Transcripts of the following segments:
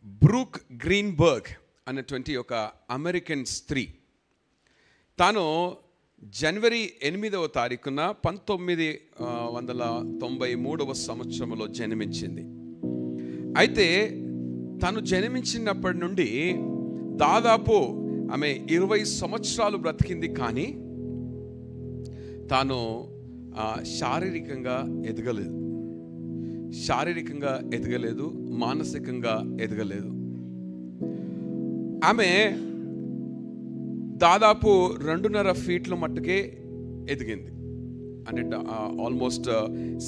Brooke గ్రీన్బర్గ్ అనేటువంటి ఒక American స్త్రీ. తాను జనవరి 8వ తారీఖున 1993 సంవత్సరంలో జన్మించింది. అయితే తను జన్మించినప్పటి నుండి దాదాపు ఆమె 20 సంవత్సరాలు బ్రతికింది. కానీ తాను శారీరకంగా ఎదగలేదు, మానసికంగా ఎదగలేదు. ఆమె దాదాపు 2.5 ఫీట్ల మట్టుకే ఎదిగింది. అంటే ఆల్మోస్ట్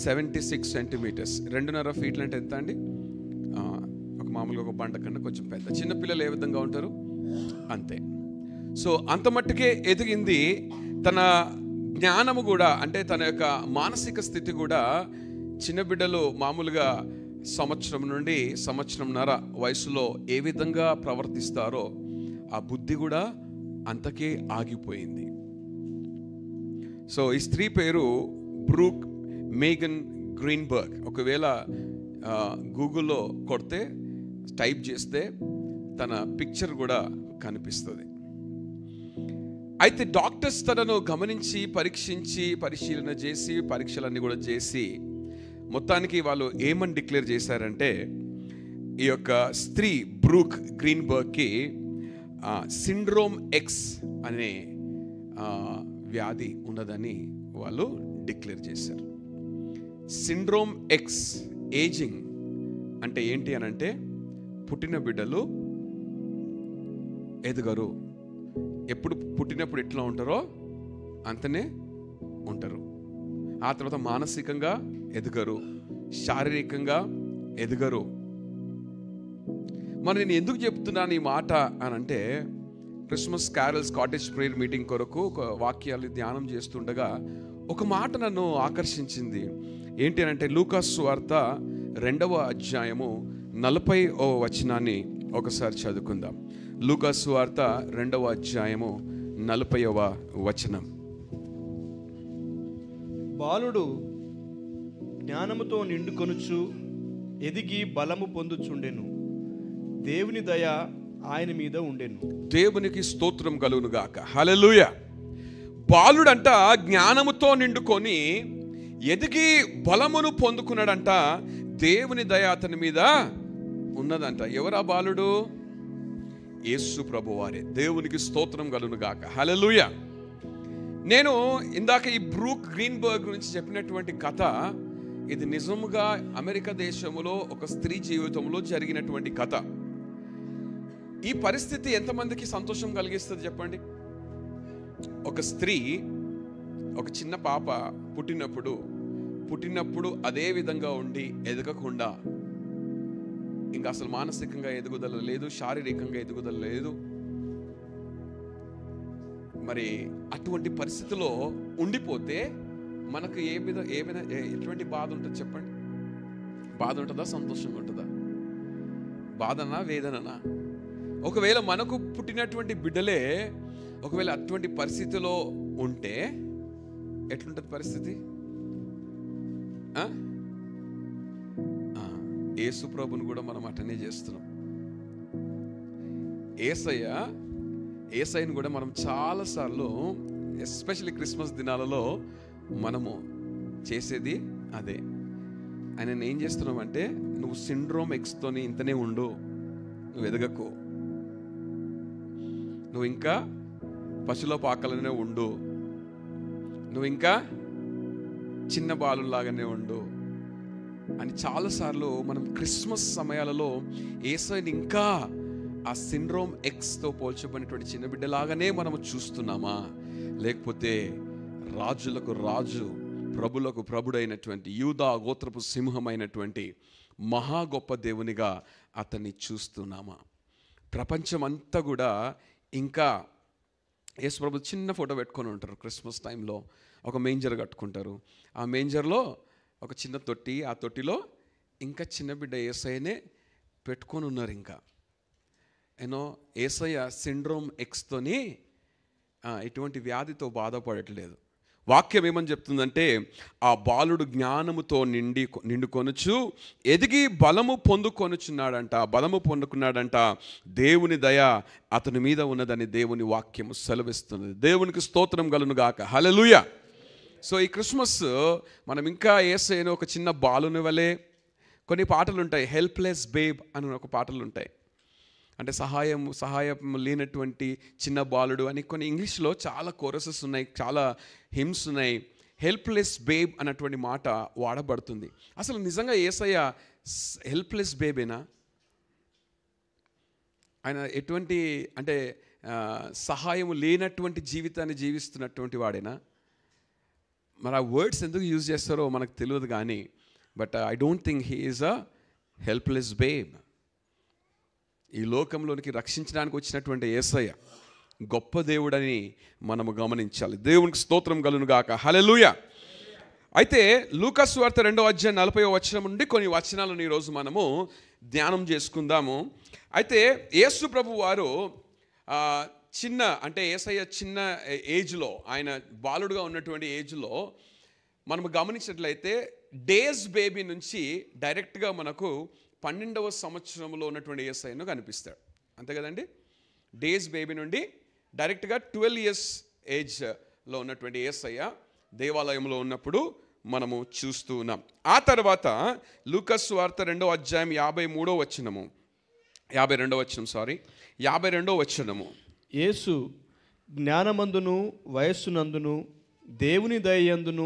76 సెంటీమీటర్స్. 2.5 ఫీట్లు అంటే ఎంత అండి? ఒక మామూలుగా ఒక బండ కన్నా కొంచెం పెద్ద. చిన్నపిల్లలు ఏ విధంగా ఉంటారు అంతే. సో అంత మట్టుకే ఎదిగింది. తన జ్ఞానము కూడా, అంటే తన యొక్క మానసిక స్థితి కూడా చిన్న బిడ్డలు మామూలుగా సంవత్సరం నుండి సంవత్సరంన్నర వయసులో ఏ విధంగా ప్రవర్తిస్తారో ఆ బుద్ధి కూడా అంతకే ఆగిపోయింది. సో ఈ స్త్రీ పేరు బ్రూక్ మేగన్ గ్రీన్బర్గ్. ఒకవేళ గూగుల్లో కొడితే టైప్ చేస్తే తన పిక్చర్ కూడా కనిపిస్తుంది. అయితే డాక్టర్స్ తనను గమనించి పరీక్షించి పరిశీలన చేసి పరీక్షలన్నీ కూడా చేసి మొత్తానికి వాళ్ళు ఏమని డిక్లేర్ చేశారంటే ఈ యొక్క స్త్రీ బ్రూక్ గ్రీన్బర్గ్కి సిండ్రోమ్ ఎక్స్ అనే వ్యాధి ఉన్నదని వాళ్ళు డిక్లేర్ చేశారు. సిండ్రోమ్ ఎక్స్ ఏజింగ్ అంటే ఏంటి అని అంటే పుట్టిన బిడ్డలు ఎదగరు. ఎప్పుడు పుట్టినప్పుడు ఎట్లా ఉంటారో అంతనే ఉంటారు. ఆ తర్వాత మానసికంగా ఎదగరు, శారీరకంగా ఎదగరు. మరి నేను ఎందుకు చెప్తున్నాను ఈ మాట అని అంటే, Christmas carols cottage prayer meeting కొరకు ఒక వాక్యాలు ధ్యానం చేస్తుండగా ఒక మాట నన్ను ఆకర్షించింది. ఏంటి అని అంటే లూకాసు సువార్త 2వ అధ్యాయము 40వ వచనాన్ని ఒకసారి చదువుకుందాం. లూకాసు సువార్త 2వ అధ్యాయము 40వ వచనం. బాలుడు జ్ఞానముతో నిండుకొనుచు ఎదిగి బలము పొందుచుండెను, దేవుని దయ ఆయన మీద ఉండెను. దేవునికి స్తోత్రం కలుగును గాక. హల్లెలూయా. బాలుడంట జ్ఞానముతో నిండుకొని ఎదిగి బలమును పొందుకున్నాడంట. దేవుని దయ అతని మీద ఉన్నదంట. ఎవరా బాలుడు? యేసు ప్రభువారే. దేవునికి స్తోత్రం కలుగును గాక. హల్లెలూయా. నేను ఇందాక ఈ బ్రూక్ గ్రీన్బర్గ్ గురించి చెప్పినటువంటి కథ, ఇది నిజముగా అమెరికా దేశంలో ఒక స్త్రీ జీవితంలో జరిగినటువంటి కథ. ఈ పరిస్థితి ఎంతమందికి సంతోషం కలిగిస్తుంది చెప్పండి? ఒక స్త్రీ, ఒక చిన్న పాప పుట్టినప్పుడు అదే విధంగా ఉండి ఎదగకుండా, ఇంకా అసలు మానసికంగా ఎదుగుదల లేదు, శారీరకంగా ఎదుగుదల లేదు. మరి అటువంటి పరిస్థితిలో ఉండిపోతే మనకు ఏమైనా ఎటువంటి బాధ ఉంటుంది చెప్పండి? బాధ ఉంటుందా, సంతోషంగా ఉంటుందా? బాధనా, వేదననా? ఒకవేళ మనకు పుట్టినటువంటి బిడ్డలే ఒకవేళ అటువంటి పరిస్థితిలో ఉంటే ఎట్లుంటుంది పరిస్థితి? యేసు ప్రభుని కూడా మనం అటనే చేస్తున్నాం. యేసయ్యను కూడా మనం చాలాసార్లు, ఎస్పెషల్లీ క్రిస్మస్ దినాలలో మనము చేసేది అదే. ఆయన ఏం చేస్తున్నామంటే, నువ్వు సిండ్రోమ్ ఎక్స్తోని ఇంతనే ఉండు, నువ్వు ఎదగకు, నువ్వు ఇంకా పశువుల పాకలనే ఉండు, నువ్వు ఇంకా చిన్న బాలులాగానే ఉండు అని చాలాసార్లు మనం క్రిస్మస్ సమయాలలో యేసయ్యని ఇంకా ఆ సిండ్రోమ్ ఎక్స్తో పోల్చబడినటువంటి చిన్న బిడ్డలాగానే మనము చూస్తున్నామా? లేకపోతే రాజులకు రాజు, ప్రభులకు ప్రభుడైనటువంటి యూదా గోత్రపు సింహమైనటువంటి మహా గొప్ప దేవునిగా అతన్ని చూస్తున్నామా? ప్రపంచం అంతా కూడా ఇంకా యేసు ప్రభు చిన్న ఫోటో పెట్టుకొని ఉంటారు. క్రిస్మస్ టైంలో ఒక మేంజర్ కట్టుకుంటారు. ఆ మేంజర్లో ఒక చిన్న తొట్టి, ఆ తొట్టిలో ఇంకా చిన్న బిడ్డ యేసయ్యనే పెట్టుకొని ఉన్నారు. ఇంకా యేసయ్య సిండ్రోమ్ ఎక్స్తోని ఎటువంటి వ్యాధితో బాధపడట్లేదు. వాక్యం ఏమని చెప్తుందంటే, ఆ బాలుడు జ్ఞానముతో నిండుకొనుచు ఎదిగి బలము పొందుకొనుచున్నాడంట. బలము పొందుకున్నాడంట. దేవుని దయ అతని మీద ఉన్నదని దేవుని వాక్యము సెలవిస్తున్నది. దేవునికి స్తోత్రం కలుగును గాక. హల్లెలూయా. సో ఈ క్రిస్మస్ మనం ఇంకా యేసయ్యను ఒక చిన్న బాలుని వలె, కొన్ని పాటలు ఉంటాయి, హెల్ప్లెస్ బేబ్ అని ఒక పాటలు ఉంటాయి, అంటే సహాయం లేనటువంటి చిన్న బాలుడు అని. కొన్ని ఇంగ్లీష్లో చాలా కోరసెస్ ఉన్నాయి, చాలా హిమ్స్ ఉన్నాయి. హెల్ప్లెస్ బేబ్ అన్నటువంటి మాట వాడబడుతుంది. అసలు నిజంగా యేసయ్య హెల్ప్లెస్ బేబేనా? ఆయన ఎటువంటి అంటే సహాయం లేనటువంటి జీవితాన్ని జీవిస్తున్నటువంటి వాడేనా? మరి ఆ వర్డ్స్ ఎందుకు యూజ్ చేస్తారో మనకు తెలియదు కానీ, but I don't think he is a helpless babe. ఈ లోకంలోనికి రక్షించడానికి వచ్చినటువంటి యేసయ్య గొప్ప దేవుడని మనము గమనించాలి. దేవునికి స్తోత్రం కలుగును గాక. హల్లెలూయా. అయితే లూకా సువార్త 2వ అధ్యాయం 40వ వచనం నుండి కొన్ని వచనాలను ఈరోజు మనము ధ్యానం చేసుకుందాము. అయితే యేసు ప్రభు వారు చిన్న, అంటే యేసయ్య చిన్న ఏజ్లో, ఆయన బాలుడుగా ఉన్నటువంటి ఏజ్లో మనము గమనించినట్లయితే డేస్ బేబీ నుంచి డైరెక్ట్గా మనకు 12వ సంవత్సరంలో ఉన్నటువంటి యేసయ్యను కనిపిస్తాడు. అంతే కదండి. డేస్ బేబీ నుండి డైరెక్ట్గా 12 ఇయర్స్ ఏజ్లో ఉన్నటువంటి యేసయ్య దేవాలయంలో ఉన్నప్పుడు మనము చూస్తూ ఉన్నాం. ఆ తర్వాత లూకా సువార్త 2వ అధ్యాయం 52వ వచనము. యేసు జ్ఞానమందును వయస్సునందును దేవుని దయయందును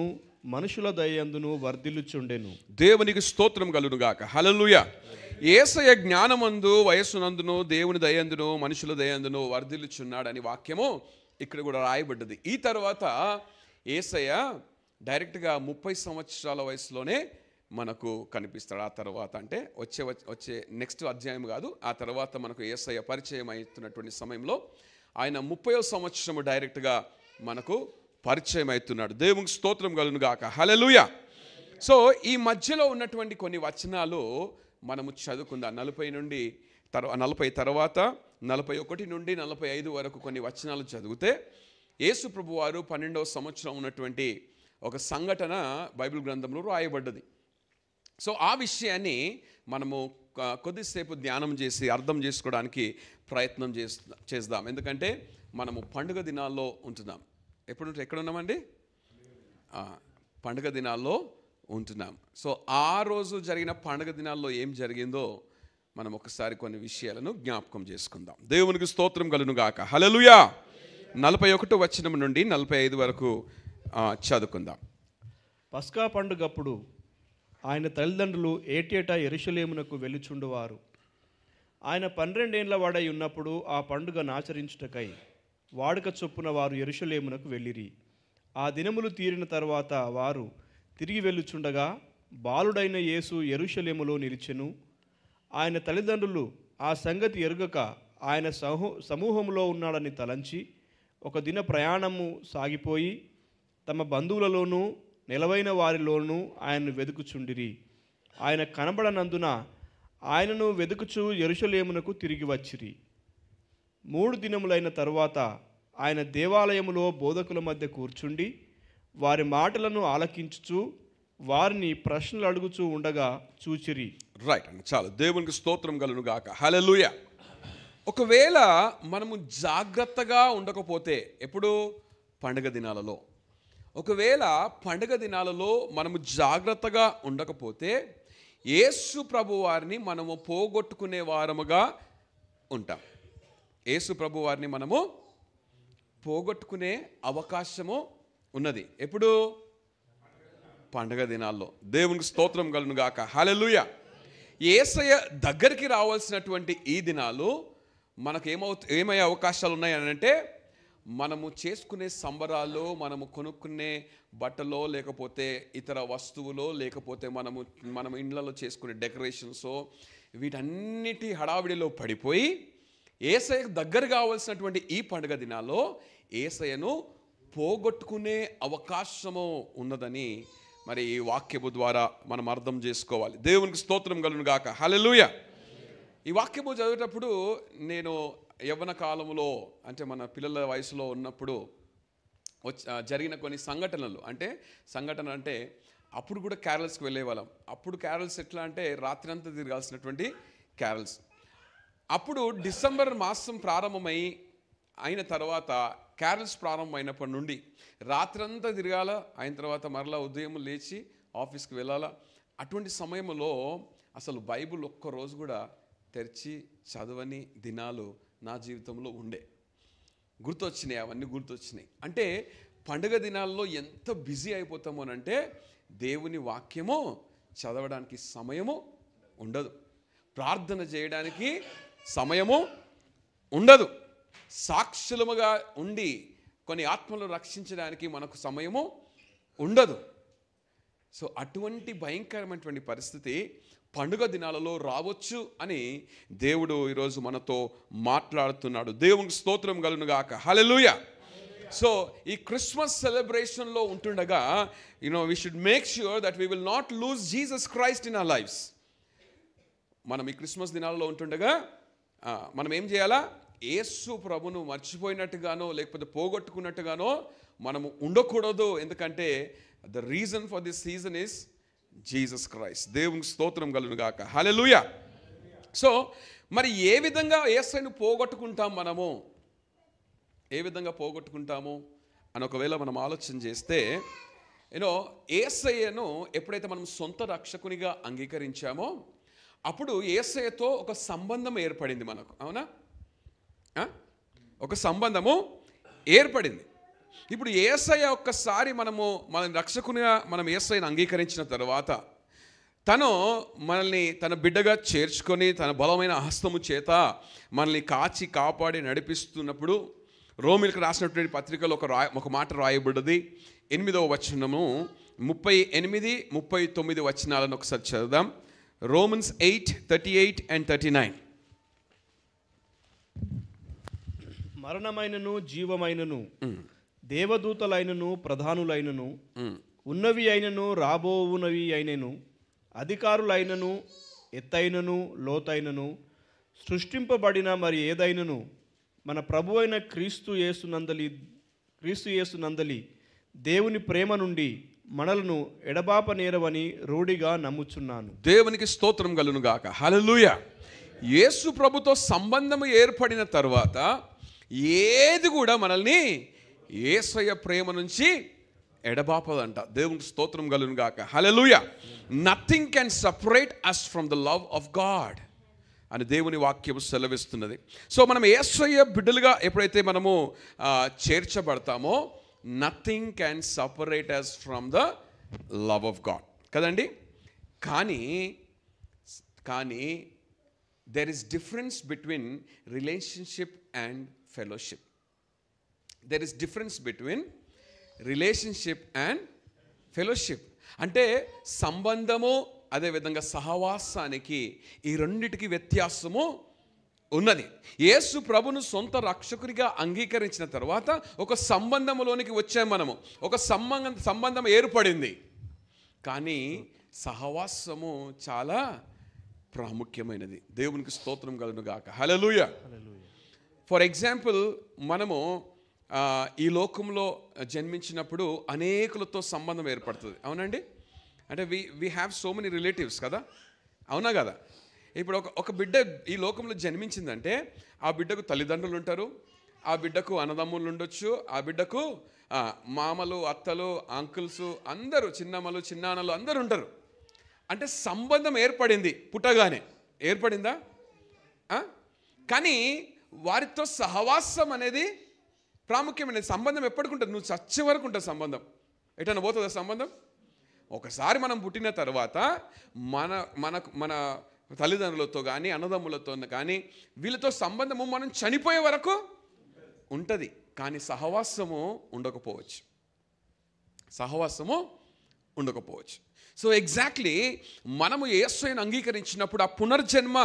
మనుషుల దయయందును వర్ధిల్లుచుండెను. దేవునికి స్తోత్రం కలుగును గాక. హల్లెలూయా. యేసయ్య జ్ఞానమందు వయస్సునందును దేవుని దయందును మనుషుల దయందును వర్ధిల్లుచున్నాడని వాక్యము ఇక్కడ కూడా రాయబడ్డది. ఈ తర్వాత యేసయ్య డైరెక్ట్గా 30 సంవత్సరాల వయసులోనే మనకు కనిపిస్తాడు. ఆ తర్వాత అంటే వచ్చే నెక్స్ట్ అధ్యాయం కాదు, ఆ తర్వాత మనకు యేసయ్య పరిచయం అవుతున్నటువంటి సమయంలో ఆయన 30వ సంవత్సరము డైరెక్ట్గా మనకు పరిచయం అవుతున్నాడు. దేవునికి స్తోత్రం కలుగును గాక. హల్లెలూయా. సో ఈ మధ్యలో ఉన్నటువంటి కొన్ని వచనాలు మనము చదువుకుందాం. 40 తర్వాత 41 నుండి 45 వరకు కొన్ని వచనాలు చదివితే యేసు ప్రభు వారు 12వ సంవత్సరం ఉన్నటువంటి ఒక సంఘటన బైబిల్ గ్రంథంలో రాయబడ్డది. సో ఆ విషయాన్ని మనము కొద్దిసేపు ధ్యానం చేసి అర్థం చేసుకోవడానికి ప్రయత్నం చేద్దాం. ఎందుకంటే మనము పండుగ దినాల్లో ఉంటున్నాం. ఎక్కడ ఉన్నామండి? పండుగ దినాల్లో ఉంటున్నాం. సో ఆ రోజు జరిగిన పండుగ దినాల్లో ఏం జరిగిందో మనం ఒకసారి కొన్ని విషయాలను జ్ఞాపకం చేసుకుందాం. దేవునికి స్తోత్రం కలుగును గాక. హల్లెలూయా. 41 వచనం నుండి 45 వరకు చదువుకుందాం. పస్కా పండుగప్పుడు ఆయన తల్లిదండ్రులు ఏటేటా యెరూషలేమునకు వెళ్ళుచుండువారు. ఆయన 12 ఏండ్ల వాడై ఉన్నప్పుడు ఆ పండుగను ఆచరించుటకై వాడుక చొప్పున వారు యెరూషలేమునకు వెళ్ళిరి. ఆ దినములు తీరిన తర్వాత వారు తిరిగి వెళ్ళుచుండగా బాలుడైన యేసు యెరూషలేములో నిలిచెను. ఆయన తల్లిదండ్రులు ఆ సంగతి ఎరుగక ఆయన సమూహంలో ఉన్నాడని తలంచి ఒక దిన ప్రయాణము సాగిపోయి తమ బంధువులలోనూ నిలవైన వారిలోనూ ఆయన్ను వెదుకుచుండిరి. ఆయన కనబడనందున ఆయనను వెదుకుచు యెరూషలేమునకు తిరిగి వచ్చిరి. 3 దినములైన తరువాత ఆయన దేవాలయములో బోధకుల మధ్య కూర్చుండి వారి మాటలను ఆలకించుచు వారిని ప్రశ్నలు అడుగుచూ ఉండగా చూచిరి. రైట్ అండి, చాలు. దేవునికి స్తోత్రం కలుగును గాక. హల్లెలూయా. ఒకవేళ మనము జాగ్రత్తగా ఉండకపోతే, ఎప్పుడు? పండుగ దినాలలో. ఒకవేళ పండుగ దినాలలో మనము జాగ్రత్తగా ఉండకపోతే యేసు ప్రభు వారిని మనము పోగొట్టుకునే వారముగా ఉంటాం. యేసు ప్రభు వారిని మనము పోగొట్టుకునే అవకాశము ఉన్నది. ఎప్పుడు? పండుగ దినాల్లో. దేవునికి స్తోత్రం కలుగును గాక. హల్లెలూయా. యేసయ్య దగ్గరికి రావాల్సినటువంటి ఈ దినాలు మనకు ఏమయ్యే అవకాశాలు ఉన్నాయి అని అంటే, మనము చేసుకునే సంబరాలు, మనము కొనుక్కునే బట్టలో, లేకపోతే ఇతర వస్తువులో, లేకపోతే మనము ఇండ్లలో చేసుకునే డెకరేషన్స్, వీటన్నిటి హడావిడిలో పడిపోయి యేసయ్యకు దగ్గర కావాల్సినటువంటి ఈ పండుగ దినాల్లో యేసయ్యను పోగొట్టుకునే అవకాశము ఉన్నదని మరి ఈ వాక్యము ద్వారా మనం అర్థం చేసుకోవాలి. దేవునికి స్తోత్రం కలుగును గాక. హల్లెలూయా. ఈ వాక్యము చదివేటప్పుడు నేను యవ్వన కాలంలో, అంటే మన పిల్లల వయసులో ఉన్నప్పుడు జరిగిన కొన్ని సంఘటనలు. అంటే అప్పుడు కూడా క్యారల్స్కి వెళ్ళేవాళ్ళం. అప్పుడు క్యారల్స్ ఎట్లా అంటే రాత్రి అంతా తిరగాల్సినటువంటి క్యారల్స్. అప్పుడు డిసెంబర్ మాసం ప్రారంభమై అయిన తర్వాత క్యారల్స్ ప్రారంభమైనప్పటి నుండి రాత్రంతా తిరగాల, అయిన తర్వాత మరలా ఉదయం లేచి ఆఫీస్కి వెళ్ళాలా. అటువంటి సమయంలో అసలు బైబిల్ ఒక్కరోజు కూడా తెరిచి చదవని దినాలు నా జీవితంలో ఉండే. గుర్తొచ్చినాయి, అవన్నీ గుర్తొచ్చినాయి. అంటే పండుగ దినాల్లో ఎంత బిజీ అయిపోతామోనంటే దేవుని వాక్యము చదవడానికి సమయము ఉండదు, ప్రార్థన చేయడానికి సమయము ఉండదు, సాక్షులముగా ఉండి కొన్ని ఆత్మలను రక్షించడానికి మనకు సమయము ఉండదు. సో అటువంటి భయంకరమైనటువంటి పరిస్థితి పండుగ దినాలలో రావచ్చు అని దేవుడు ఈరోజు మనతో మాట్లాడుతున్నాడు. దేవునికి స్తోత్రం కలుగును గాక. హల్లెలూయా. సో ఈ క్రిస్మస్ సెలబ్రేషన్లో ఉంటుండగా we should make sure that we will not lose Jesus Christ in our lifes. మనం ఈ క్రిస్మస్ దినాలలో ఉంటుండగా మనం ఏం చేయాలా? యేసు ప్రభును మర్చిపోయినట్టుగానో లేకపోతే పోగొట్టుకున్నట్టుగానో మనము ఉండకూడదు. ఎందుకంటే the reason for this season is Jesus Christ. దేవునికి స్తోత్రం కలుగును గాక. హల్లెలూయా. సో మరి ఏ విధంగా యేసుని పోగొట్టుకుంటాం మనము, ఏ విధంగా పోగొట్టుకుంటాము అని ఒకవేళ మనం ఆలోచన చేస్తే యేసయ్యను ఎప్పుడైతే మనం సొంత రక్షకునిగా అంగీకరించామో అప్పుడు యేసయ్యతో ఒక సంబంధం ఏర్పడింది మనకు. అవునా? ఒక సంబంధము ఏర్పడింది. ఇప్పుడు యేసయ్య ఒక్కసారి మన రక్షకునిగా మనం యేసయ్యను అంగీకరించిన తర్వాత తను మనల్ని తన బిడ్డగా చేర్చుకొని తన బలమైన హస్తము చేత మనల్ని కాచి కాపాడి నడిపిస్తున్నప్పుడు రోమీలకు రాసినటువంటి పత్రికలో ఒక మాట రాయబడ్డది. 8వ వచనము 38, 39 వచనాలను ఒకసారి చదువుదాం. Romans 8:38 and 39. మరణమైనను జీవమైనను దేవదూతలైనను ప్రధానులైనను ఉన్నవి అయినను రాబోవునవి అయినను అధికారులైనను ఎత్తైనను లోతైనను సృష్టింపబడిన మరి ఏదైనను మన ప్రభు అయిన క్రీస్తు యేసునందలి దేవుని ప్రేమ నుండి మనలను ఎడబాపనేరవని రూఢిగా నమ్ముచున్నాను. దేవునికి స్తోత్రం కలుగును గాక. హల్లెలూయా. యేసు ప్రభుతో సంబంధము ఏర్పడిన తర్వాత ఏది కూడా మనల్ని యేసయ్య ప్రేమ నుంచి ఎడబాపదంట. దేవునికి స్తోత్రం కలుగును గాక. Hallelujah. Nothing can separate us from the love of God అని దేవుని వాక్యం సెలవిస్తున్నది. సో మనం యేసయ్య బిడ్డలుగా ఎప్పుడైతే మనము చేర్చబడతామో nothing can separate us from the love of God కదండి. కానీ there is difference between relationship and fellowship. There is difference between relationship and fellowship. అంటే సంబంధము అదేవిధంగా సహవాసానికి ఈ రెండిటికి వ్యత్యాసము ఉన్నది. యేసు ప్రభును సొంత రక్షకునిగా అంగీకరించిన తర్వాత ఒక సంబంధంలోనికి వచ్చాము మనము. ఒక సంబంధం ఏర్పడింది. కానీ సహవాసము చాలా ప్రాముఖ్యమైనది. దేవునికి స్తోత్రం కలుగును గాక. హల్లెలూయా. ఫర్ ఎగ్జాంపుల్ మనము ఈ లోకంలో జన్మించినప్పుడు అనేకులతో సంబంధం ఏర్పడుతుంది. అవునండి? అంటే we have so many relatives కదా. అవునా కదా? ఇప్పుడు ఒక బిడ్డ ఈ లోకంలో జన్మించిందంటే ఆ బిడ్డకు తల్లిదండ్రులు ఉంటారు, ఆ బిడ్డకు అన్నదమ్ములు ఉండొచ్చు, ఆ బిడ్డకు మామలు అత్తలు అంకుల్స్ అందరూ, చిన్నమ్మలు చిన్నాన్నలు అందరూ ఉంటారు. అంటే సంబంధం ఏర్పడింది, పుట్టగానే ఏర్పడిందా? కానీ వారితో సహవాసం అనేది ప్రాముఖ్యమైనది. సంబంధం ఎప్పటికుంటుంది? నువ్వు చచ్చే వరకు ఉంటుంది సంబంధం. ఎటన్నా పోతుందా సంబంధం? ఒకసారి మనం పుట్టిన తర్వాత మన తల్లిదండ్రులతో కానీ అన్నదమ్ములతో కానీ వీళ్ళతో సంబంధము మనం చనిపోయే వరకు ఉంటుంది. కానీ సహవాసము ఉండకపోవచ్చు. సో ఎగ్జాక్ట్లీ మనము యేసయ్యను అంగీకరించినప్పుడు ఆ పునర్జన్మ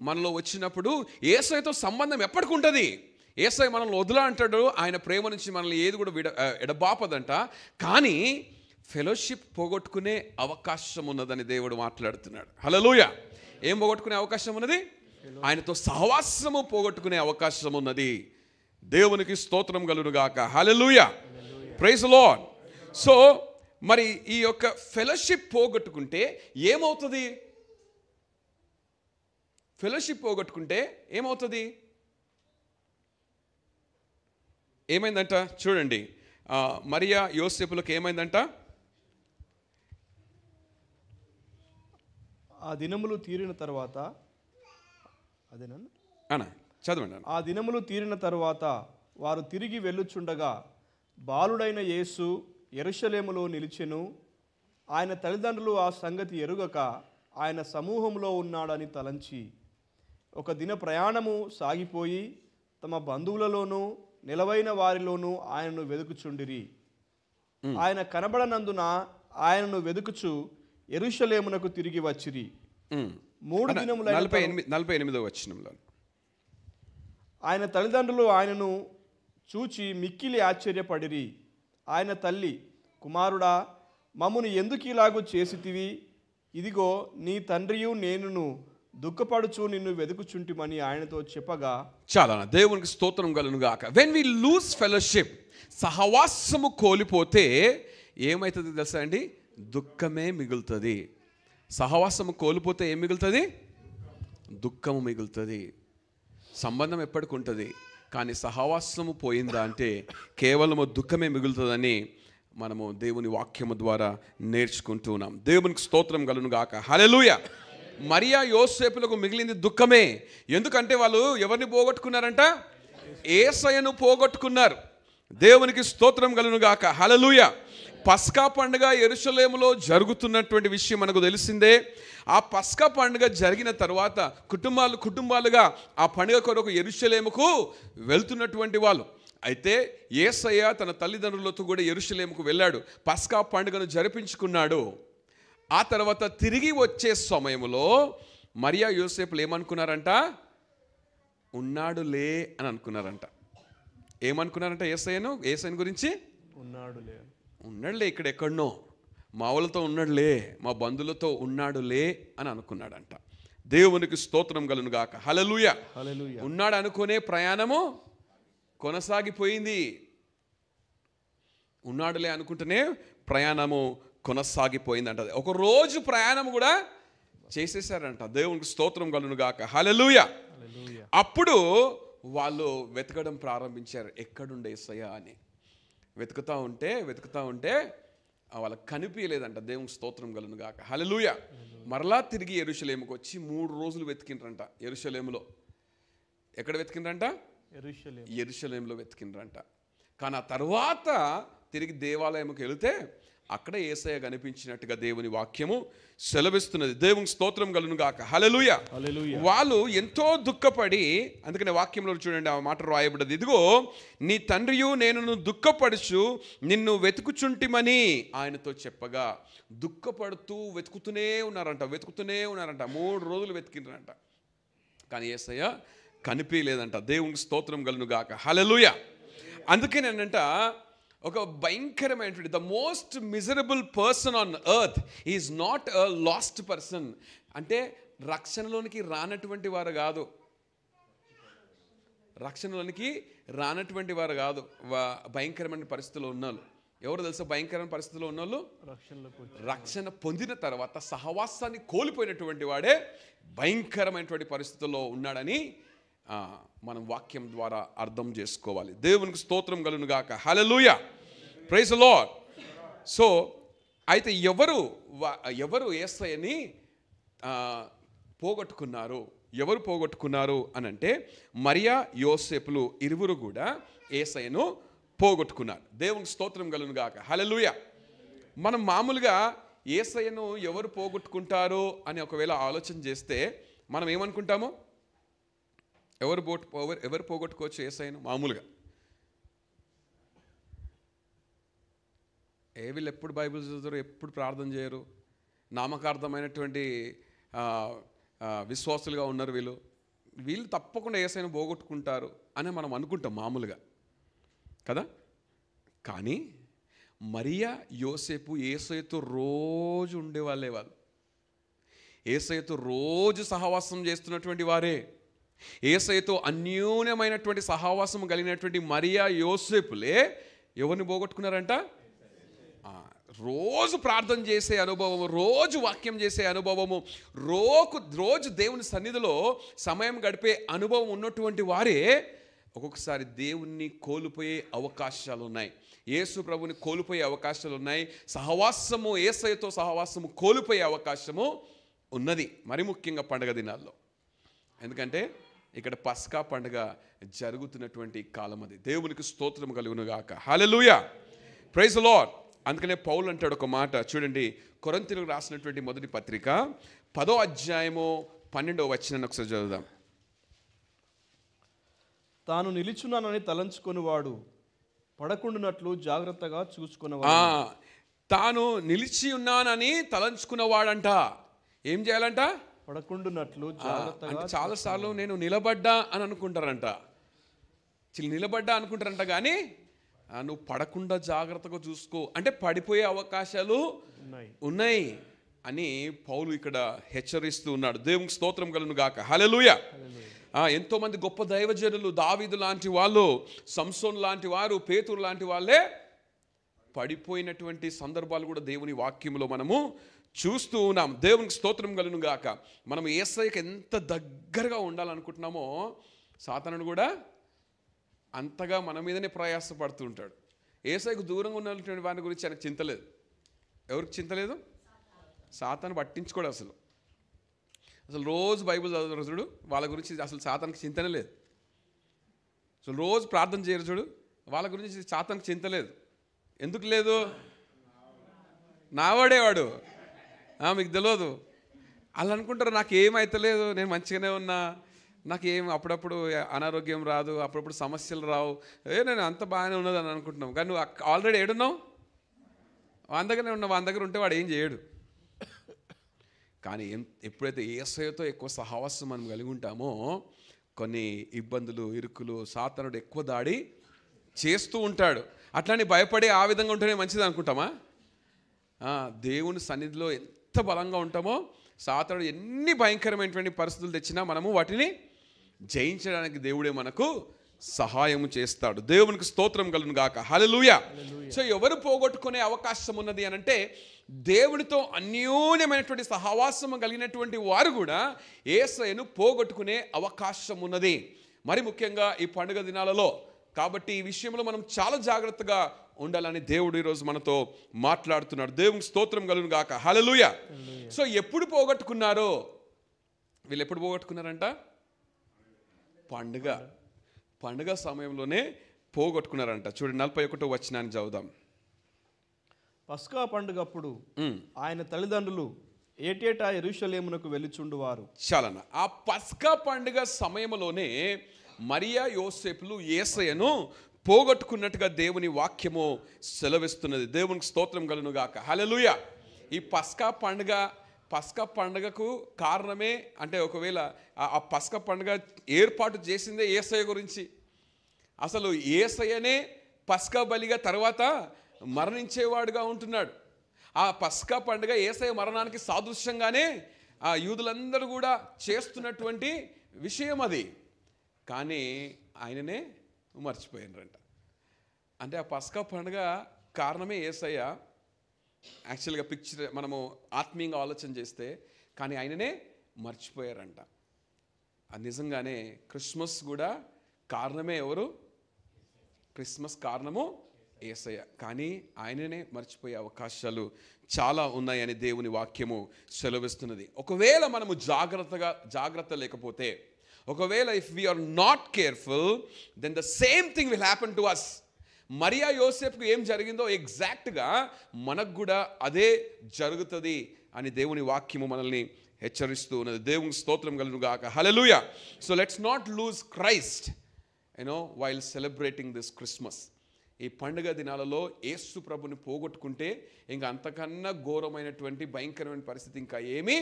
మనలో వచ్చినప్పుడు యేసయ్యతో సంబంధం ఎప్పటికి ఉంటుంది? యేసయ్య మనల్ని వదలా అంటాడు. ఆయన ప్రేమ నుంచి మనల్ని ఏది కూడా ఎడబాపదంట. కానీ ఫెలోషిప్ పోగొట్టుకునే అవకాశం ఉన్నదని దేవుడు మాట్లాడుతున్నాడు. హల్లెలూయా. ఏం పోగొట్టుకునే అవకాశం ఉన్నది? ఆయనతో సహవాసము పోగొట్టుకునే అవకాశం ఉన్నది. దేవునికి స్తోత్రం కలుగును గాక. హల్లెలూయా. Praise lord. సో మరి ఈ యొక్క ఫెలోషిప్ పోగొట్టుకుంటే ఏమవుతుంది? ఫెలోషిప్ పోగొట్టుకుంటే ఏమవుతుంది? ఏమైందంట చూడండి. మరియా యోసేపులకు ఏమైందంట? ఆ దినములు తీరిన తర్వాత చదవండి. ఆ దినములు తీరిన తరువాత వారు తిరిగి వెళ్ళుచుండగా బాలుడైన యేసు యెరూషలేములో నిలిచెను. ఆయన తల్లిదండ్రులు ఆ సంగతి ఎరుగక ఆయన సమూహంలో ఉన్నాడని తలంచి ఒక దిన ప్రయాణము సాగిపోయి తమ బంధువులలోనూ నిలవైన వారిలోనూ ఆయనను వెదుకుచుండిరి. ఆయన కనబడనందున ఆయనను వెదుకుచు యెరూషలేమునకు తిరిగి వచ్చిరి. 3 దినములైన 48వ వచనంలో ఆయన తల్లిదండ్రులు ఆయనను చూచి మిక్కిలి ఆశ్చర్యపడిరి. ఆయన తల్లి, కుమారుడా, మమ్మును ఎందుకు ఇలాగూ చేసితివి? ఇదిగో నీ తండ్రియు నేనును దుఃఖపడుచు నిన్ను వెతుకుచుంటిమని ఆయనతో చెప్పగా, చాలా దేవునికి స్తోత్రం కలుగును గాక. వెన్ వి లూజ్ ఫెలోషిప్, సహవాసము కోల్పోతే ఏమవుతుంది తెలుసా అండి? దుఃఖమే మిగులుతుంది. సహవాసము కోల్పోతే ఏం మిగులుతుంది? దుఃఖము మిగులుతుంది. సంబంధం ఎప్పటికి ఉంటుంది, కానీ సహవాసము పోయిందా అంటే కేవలము దుఃఖమే మిగులుతుందని మనము దేవుని వాక్యము ద్వారా నేర్చుకుంటున్నాం. దేవునికి స్తోత్రం కలుగును గాక. హల్లెలూయా. మరియా యోసేపులకు మిగిలింది దుఃఖమే. ఎందుకంటే వాళ్ళు ఎవరిని పోగొట్టుకున్నారంట? యేసయ్యను పోగొట్టుకున్నారు. దేవునికి స్తోత్రం కలుగును గాక. హల్లెలూయా. పస్కా పండుగ యెరూషలేములో జరుగుతున్నటువంటి విషయం మనకు తెలిసిందే. ఆ పస్కా పండుగ జరిగిన తర్వాత కుటుంబాలుగా ఆ పండుగ కొరకు యెరూషలేముకు వెళ్తున్నటువంటి వాళ్ళు. అయితే యేసయ్య తన తల్లిదండ్రులతో కూడా యెరూషలేముకు వెళ్ళాడు, పస్కా పండుగను జరిపించుకున్నాడు. ఆ తర్వాత తిరిగి వచ్చే సమయంలో మరియా యోసేపులు ఏమనుకున్నారంట? ఉన్నాడులే అని అనుకున్నారంట. ఏమనుకున్నారంట? యేసయ్యను గురించి ఉన్నాడులే, ఇక్కడ ఎక్కడనో మా వాళ్ళతో ఉన్నాడులే, మా బంధువులతో ఉన్నాడులే అని అనుకున్నాడంట. దేవునికి స్తోత్రం కలుగును గాక. హల్లెలూయా. ఉన్నాడు అనుకునే ప్రయాణము కొనసాగిపోయింది. ఉన్నాడులే అనుకుంటేనే ప్రయాణము కొనసాగిపోయిందంట. ఒక రోజు ప్రయాణం కూడా చేసేసారంట. దేవునికి స్తోత్రం కలుగును గాక. హల్లెలూయా. అప్పుడు వాళ్ళు వెతకడం ప్రారంభించారు, ఎక్కడుండే యేసయ్య అని. వెతుకుతా ఉంటే వాళ్ళకి కనిపించలేదంట. దేవునికి స్తోత్రం కలుగును గాక. హల్లెలూయా. మరలా తిరిగి యెరూషలేముకు వచ్చి 3 రోజులు వెతికిండ్రంట. యెరూషలేములో ఎక్కడ వెతికిండ్రంట? యెరూషలేములో వెతికిండ్రంట. కానీ ఆ తర్వాత తిరిగి దేవాలయంకి వెళితే అక్కడ యేసయ్య కనిపించినట్టుగా దేవుని వాక్యము సెలవిస్తున్నది. దేవునికి స్తోత్రం కలుగును గాక. హల్లెలూయా. వాళ్ళు ఎంతో దుఃఖపడి, అందుకనే వాక్యంలో చూడండి ఆ మాట రాయబడ్డది, ఇదిగో నీ తండ్రియు నేను దుఃఖపడుచు నిన్ను వెతుకుచుంటిమని ఆయనతో చెప్పగా, దుఃఖపడుతూ వెతుకుతూనే ఉన్నారంట. 3 రోజులు వెతికినారంట. కానీ యేసయ్య కనిపించలేదంట. దేవునికి స్తోత్రం కలుగును గాక. హల్లెలూయా. అందుకే నేనంట ఒక భయంకరమైనటువంటి the most miserable person on earth is not a last person. అంటే రక్షణలోనికి రానటువంటి వారు కాదు, భయంకరమైన పరిస్థితుల్లో ఉన్నాళ్ళు. ఎవరు తెలుసా భయంకరమైన పరిస్థితుల్లో ఉన్నోళ్ళు? రక్షణ పొందిన తర్వాత సహవాసాన్ని కోల్పోయినటువంటి వాడే భయంకరమైనటువంటి పరిస్థితుల్లో ఉన్నాడని మనం వాక్యం ద్వారా అర్థం చేసుకోవాలి. దేవునికి స్తోత్రం కలుగును గాక. Hallelujah. Praise the lord. So అయితే ఎవరు యేసయ్యని పోగొట్టుకున్నారు అని అంటే మరియా యోసేపులు ఇరువురు కూడా యేసయ్యను పోగొట్టుకున్నారు. దేవునికి స్తోత్రం కలుగును గాక. హల్లెలూయా. మనం మామూలుగా యేసయ్యను ఎవరు పోగొట్టుకుంటారు అని ఒకవేళ ఆలోచన చేస్తే మనం ఏమనుకుంటాము? ఎవరు పోగొట్టుకోవచ్చు యేసయ్యను? మామూలుగా వీళ్ళు ఎప్పుడు బైబిల్ చదువుతారు, ఎప్పుడు ప్రార్థన చేయరు, నామకార్థమైనటువంటి విశ్వాసులుగా ఉన్నారు వీళ్ళు తప్పకుండా యేసయ్యను పోగొట్టుకుంటారు అని మనం అనుకుంటాం మామూలుగా కదా. కానీ మరియా యోసేపు యేసయ్యతో రోజు ఉండేవాళ్ళే. వాళ్ళు యేసయ్యతో రోజు సహవాసం చేస్తున్నటువంటి వారే. యేసయ్యతో అన్యోన్యమైనటువంటి సహవాసం కలిగినటువంటి మరియా యోసేపులే ఎవరిని పోగొట్టుకున్నారంట? రోజు ప్రార్థన చేసే అనుభవము, రోజు వాక్యం చేసే అనుభవము, రోజు దేవుని సన్నిధిలో సమయం గడిపే అనుభవం ఉన్నటువంటి వారే ఒక్కొక్కసారి దేవుణ్ణి కోల్పోయే అవకాశాలు ఉన్నాయి. యేసు ప్రభుని కోల్పోయే అవకాశాలు ఉన్నాయి. సహవాసము, యేసయ్యతో సహవాసము కోల్పోయే అవకాశము ఉన్నది, మరి ముఖ్యంగా పండగ దినాల్లో. ఎందుకంటే ఇక్కడ పస్కా పండుగ జరుగుతున్నటువంటి కాలం అది. దేవునికి స్తోత్రం కలుగును గాక. Hallelujah, praise the lord. అందుకనే పౌలు అంటాడు ఒక మాట చూడండి, కొరింథీయులకు రాసినటువంటి మొదటి పత్రిక 10వ అధ్యాయము 12వ వచనాన్ని ఒకసారి చదువుదాం. తాను నిలిచున్నానని తలంచుకొనివాడు పడకుండునట్లు జాగ్రత్తగా చూసుకునేవాడు. తాను నిలిచి ఉన్నానని తలంచుకున్నవాడంట ఏం చేయాలంట? పడకుండునట్లు జాగ్రత్తగా. చాలాసార్లు నేను నిలబడ్డా అని అనుకుంటారంట, నిలబడ్డా అనుకుంటారంట, కానీ నువ్వు పడకుండా జాగ్రత్తగా చూసుకో అంటే పడిపోయే అవకాశాలు ఉన్నాయి అని పౌలు ఇక్కడ హెచ్చరిస్తూ ఉన్నాడు. దేవునికి స్తోత్రం కలుగును గాక. హల్లెలూయా. ఎంతోమంది గొప్ప దైవజనులు, దావీదు లాంటి వాళ్ళు, సంసోన్ లాంటి వారు, పేతురు లాంటి వాళ్ళే పడిపోయినటువంటి సందర్భాలు కూడా దేవుని వాక్యంలో మనము చూస్తూ ఉన్నాం. దేవునికి స్తోత్రం కలుగును గాక. మనం యేసయ్యకి ఎంత దగ్గరగా ఉండాలనుకుంటున్నామో సాతానుడు కూడా అంతగా మన మీదనే ప్రయాసపడుతూ ఉంటాడు. యేసయ్యకు దూరంగా ఉన్నటువంటి వారి గురించి ఆయనకు చింతలేదు. ఎవరికి చింతలేదు? సాతాను పట్టించుకోడు అసలు. రోజు బైబిల్ చదువుతారు చూడు, వాళ్ళ గురించి అసలు సాతానికి చింతనే లేదు. అసలు రోజు ప్రార్థన చేయరు చూడు, వాళ్ళ గురించి సాతానికి చింత లేదు. ఎందుకు లేదు? నావాడేవాడు, మీకు తెలియదు. వాళ్ళు అనుకుంటారు నాకేమైతలేదు, నేను మంచిగానే ఉన్నా, నాకేం అప్పుడప్పుడు అనారోగ్యం రాదు, అప్పుడప్పుడు సమస్యలు రావు, నేను అంత బాగానే ఉన్నది అని అనుకుంటున్నాం. కానీ నువ్వు ఆల్రెడీ ఏడున్నావు, వాని దగ్గరనే ఉన్నావు. వాని దగ్గర ఉంటే వాడు ఏం చేయడు. కానీ ఎప్పుడైతే యేసయ్యతో ఎక్కువ సహవాసం మనం కలిగి ఉంటామో కొన్ని ఇబ్బందులు, ఇరుకులు, సాతానుడు ఎక్కువ దాడి చేస్తూ ఉంటాడు. అట్లానే భయపడి ఆ విధంగా ఉంటేనే మంచిది అనుకుంటామా? దేవుని సన్నిధిలో ఎంత బలంగా ఉంటామో సాతానుడు ఎన్ని భయంకరమైనటువంటి పరిస్థితులు తెచ్చినా మనము వాటిని జయించడానికి దేవుడే మనకు సహాయం చేస్తాడు. దేవునికి స్తోత్రం కలుగును గాక. హల్లెలూయా. సో ఎవరు పోగొట్టుకునే అవకాశం ఉన్నది అని అంటే దేవునితో అన్యోన్యమైనటువంటి సహవాసం కలిగినటువంటి వారు కూడా యేసయ్యను పోగొట్టుకునే అవకాశం ఉన్నది, మరి ముఖ్యంగా ఈ పండుగ దినాలలో. కాబట్టి ఈ విషయంలో మనం చాలా జాగ్రత్తగా ఉండాలని దేవుడు ఈరోజు మనతో మాట్లాడుతున్నాడు. దేవునికి స్తోత్రం కలుగును గాక. హల్లెలూయా. సో ఎప్పుడు పోగొట్టుకున్నారో వీళ్ళు, ఎప్పుడు పోగొట్టుకున్నారంట? పండుగ సమయంలోనే పోగొట్టుకున్నారంట. చూడండి 41వ వచనాన్ని చదువుదాం. పస్కా పండుగప్పుడు ఆయన తల్లిదండ్రులు ఏటేటా యెరూషలేమునకు వెళ్ళుచుండువారు. చాలన్న ఆ పస్కా పండుగ సమయంలోనే మరియా యోసేపులు యేసయ్యను పోగొట్టుకున్నట్టుగా దేవుని వాక్యము సెలవిస్తున్నది. దేవునికి స్తోత్రం కలుగును గాక. హల్లెలూయా. ఈ పస్కా పండుగకు కారణమే అంటే ఒకవేళ ఆ పస్కా పండుగ ఏర్పాటు చేసిందే యేసయ్య గురించి. అసలు యేసయ్యనే పస్కా బలిగా తర్వాత మరణించేవాడుగా ఉంటున్నాడు. ఆ పస్కా పండుగ యేసయ్య మరణానికి సాదృశ్యంగానే ఆ యూదులందరూ కూడా చేస్తున్నటువంటి విషయం అది. కానీ ఆయననే మర్చిపోయినారంట. అంటే ఆ పస్కా పండుగ కారణమే యేసయ్య. యాక్చువల్గా పిక్చర్ మనము ఆత్మీయంగా ఆలోచన చేస్తే, కానీ ఆయననే మర్చిపోయారంట. అది నిజంగానే క్రిస్మస్ కూడా కారణమే ఎవరు? క్రిస్మస్ కారణము యేసయ్య. కానీ ఆయననే మర్చిపోయే అవకాశాలు చాలా ఉన్నాయని దేవుని వాక్యము సెలవిస్తున్నది. ఒకవేళ మనము జాగ్రత్త లేకపోతే, ఒకవేళ if we are not careful, then the same thing will happen to us. Mariya యోసేపుకు ఏం జరిగిందో ఎగ్జాక్ట్గా మనకు కూడా అదే జరుగుతుంది అని దేవుని వాక్యము మనల్ని హెచ్చరిస్తూ ఉన్నది. దేవుని స్తోత్రం కలుగును గాక. Hallelujah. So let's not lose Christ while celebrating this Christmas. ఈ పండుగ దినాలలో యేసు ప్రభుని పోగొట్టుకుంటే ఇంకా అంతకన్నా ఘోరమైనటువంటి భయంకరమైన పరిస్థితి ఇంకా ఏమీ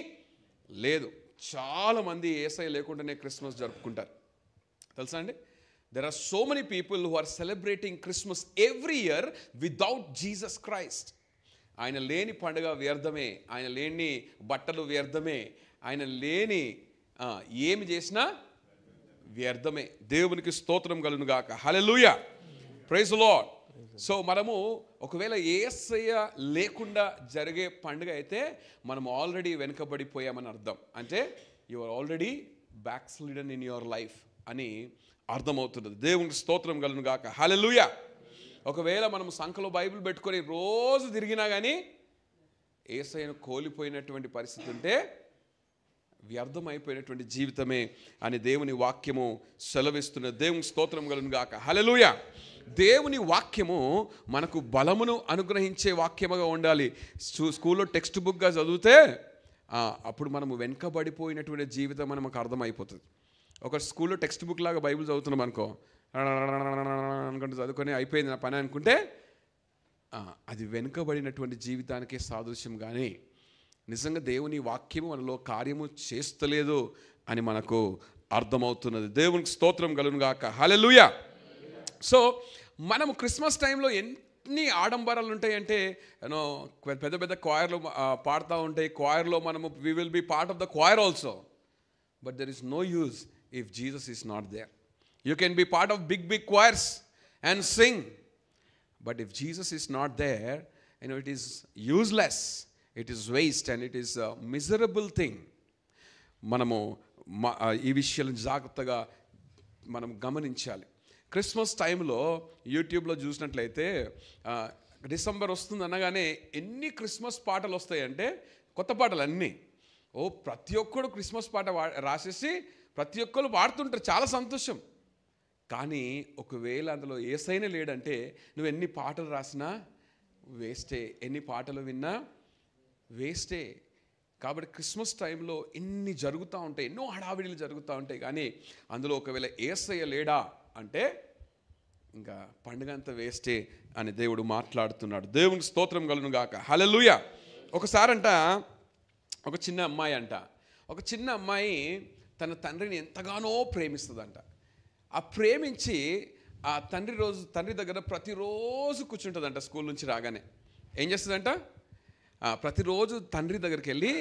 లేదు. చాలామంది యేసయ్య లేకుండానే క్రిస్మస్ జరుపుకుంటారు, తెలుసా అండి? There are so many people who are celebrating Christmas every year without Jesus Christ. ఆయన లేని పండుగ వ్యర్థమే, ఆయన లేని బట్టలు వ్యర్థమే, ఆయన లేని ఏమి చేసినా వ్యర్థమే. దేవునికి స్తోత్రం కలుగును గాక. Hallelujah. Praise the lord. So మనము ఒకవేళ యేసయ్య లేకుండా జరిగే పండుగ అయితే మనం ఆల్రెడీ వెనుకబడిపోయామని అర్థం. అంటే you are already backslidden in your life అని అర్థమవుతున్నది. దేవునికి స్తోత్రం కలుగును గాక. హల్లెలూయా. ఒకవేళ మనం సంఖలో బైబిల్ పెట్టుకొని రోజు తిరిగినా కానీ యేసయ్యను కోల్పోయినటువంటి పరిస్థితి ఉంటే వ్యర్థమైపోయినటువంటి జీవితమే అని దేవుని వాక్యము సెలవిస్తున్న. దేవుని స్తోత్రం కలుగును గాక. హల్లెలూయా. దేవుని వాక్యము మనకు బలమును అనుగ్రహించే వాక్యముగా ఉండాలి. స్కూల్లో టెక్స్ట్ బుక్గా చదివితే అప్పుడు మనము వెనుకబడిపోయినటువంటి జీవితం అని మనకు అర్థమైపోతుంది. ఒక స్కూల్లో టెక్స్ట్ బుక్ లాగా బైబిల్ చదువుతున్నాం అనుకో, అనుకుంటే చదువుకొని అయిపోయింది నా పని అనుకుంటే అది వెనుకబడినటువంటి జీవితానికే సాదృశ్యం. కానీ నిజంగా దేవుని వాక్యము మనలో కార్యము చేస్తలేదు అని మనకు అర్థమవుతున్నది. దేవునికి స్తోత్రం కలుగును గాక. హల్లెలూయా. సో మనము క్రిస్మస్ టైంలో ఎన్ని ఆడంబరాలు ఉంటాయంటే పెద్ద పెద్ద క్వాయర్లు పాడుతూ ఉంటాయి. క్వాయర్లో మనము we will be part of the choir also. But there is no use if Jesus is not there. You can be part of big big choirs and sing. But if Jesus is not there, it is useless, it is waste, and it is a miserable thing. మనము ఈ విషయాలను జాగ్రత్తగా మనం గమనించాలి. Christmas టైంలో యూట్యూబ్లో చూసినట్లయితే December వస్తుంది అనగానే ఎన్ని క్రిస్మస్ పాటలు వస్తాయంటే కొత్త పాటలు అన్నీ. ప్రతి ఒక్కడు క్రిస్మస్ పాట రాసేసి ప్రతి ఒక్కరు పాడుతుంటారు. చాలా సంతోషం. కానీ ఒకవేళ అందులో యేసయ్య లేడంటే నువ్వు ఎన్ని పాటలు రాసినా వేస్టే, ఎన్ని పాటలు విన్నా వేస్టే. కాబట్టి క్రిస్మస్ టైంలో ఎన్ని జరుగుతూ ఉంటాయి, ఎన్నో హడావిడిలు జరుగుతూ ఉంటాయి. కానీ అందులో ఒకవేళ యేసయ్య లేడా అంటే ఇంకా పండుగ అంతా వేస్టే అని దేవుడు మాట్లాడుతున్నాడు. దేవునికి స్తోత్రం కలుగును గాక. హల్లెలూయా. ఒకసారంట ఒక చిన్న అమ్మాయి తన తండ్రిని ఎంతగానో ప్రేమిస్తుందంట. ఆ ప్రేమించి ఆ తండ్రి దగ్గర ప్రతిరోజు కూర్చుంటుందంట. స్కూల్ నుంచి రాగానే ఏం చేస్తుందంట, ప్రతిరోజు తండ్రి దగ్గరికి వెళ్ళి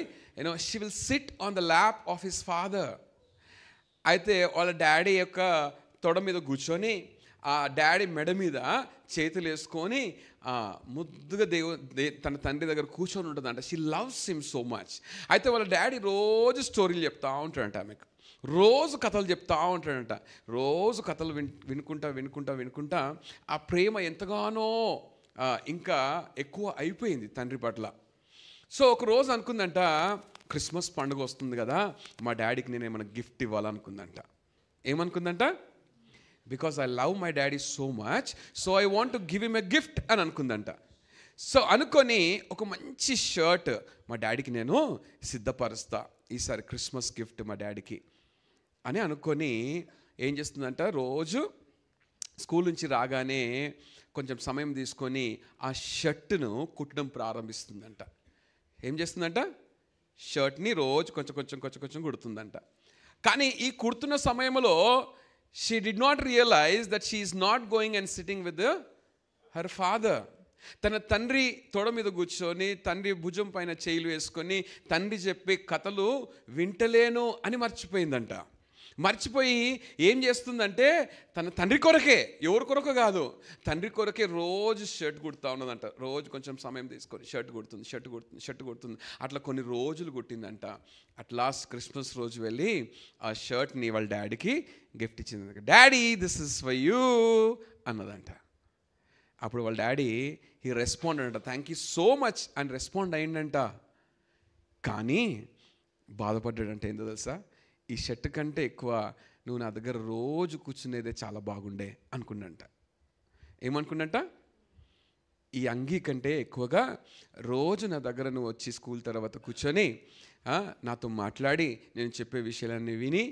she will SIT on the lap of his father. అయితే వాళ్ళ డాడీ యొక్క తొడ మీద కూర్చొని ఆ డాడీ మెడ మీద చేతులు వేసుకొని ముద్దుగా తన తండ్రి దగ్గర కూర్చొని ఉంటుందంట. She loves him so much. అయితే వాళ్ళ డాడీ రోజు స్టోరీలు చెప్తూ ఉంటాడంట ఆమెకు, రోజు కథలు చెప్తూ ఉంటాడంట. రోజు కథలు వినుకుంటా ఆ ప్రేమ ఎంతగానో ఇంకా ఎక్కువ అయిపోయింది తండ్రి పట్ల. సో ఒక రోజు అనుకుందంట, క్రిస్మస్ పండుగ వస్తుంది కదా, మా డాడీకి నేను ఏమైనా గిఫ్ట్ ఇవ్వాలనుకుందంట. ఏమనుకుందంట, because I love my daddy so much, so I want to give him a gift అని అనుకుందంట. సో అనుకొని ఒక మంచి షర్ట్ మా డాడీకి నేను సిద్ధపరుస్తా, ఈసారి క్రిస్మస్ గిఫ్ట్ మా డాడీకి అని అనుకొని ఏం చేస్తుందంట, రోజు స్కూల్ నుంచి రాగానే కొంచెం సమయం తీసుకొని ఆ షర్టును కుట్టడం ప్రారంభిస్తుందంట. ఏం చేస్తుందంట, షర్ట్ని రోజు కొంచెం కుడుతుందంట. కానీ ఈ కుడుతున్న సమయంలో she did not realize that she is not going and sitting with her father. తన తండ్రి తొడ మీద కూర్చొని తండ్రి భుజం పైన చేయిలు వేసుకొని తండ్రి చెప్పే కథలు వింటలేను అని మర్చిపోయిందంట. మర్చిపోయి ఏం చేస్తుందంటే తన తండ్రి కొరకే, ఎవరి కొరకు కాదు, తండ్రి కొరకే రోజు షర్ట్ కుడుతూ ఉన్నదంట. రోజు కొంచెం సమయం తీసుకొని షర్ట్ కుడుతుంది. అట్లా కొన్ని రోజులు కుట్టిందంట. అట్ లాస్ట్ క్రిస్మస్ రోజు వెళ్ళి ఆ షర్ట్ని వాళ్ళ డాడీకి గిఫ్ట్ ఇచ్చింది. Daddy this is for you అన్నదంట. అప్పుడు వాళ్ళ డాడీ హీ రెస్పాండ్ అంట, థ్యాంక్ యూ సో మచ్ అని రెస్పాండ్ అయ్యిందంట. కానీ బాధపడ్డాడంటే ఏంటో తెలుసా, ఈ షర్ట్ కంటే ఎక్కువ నువ్వు నా దగ్గర రోజు కూర్చునేదే చాలా బాగుండే అనుకున్నంట. ఏమనుకున్నంట, ఈ అంగీ కంటే ఎక్కువగా రోజు నా దగ్గర నువ్వు వచ్చి స్కూల్ తర్వాత కూర్చొని నాతో మాట్లాడి నేను చెప్పే విషయాలన్నీ విని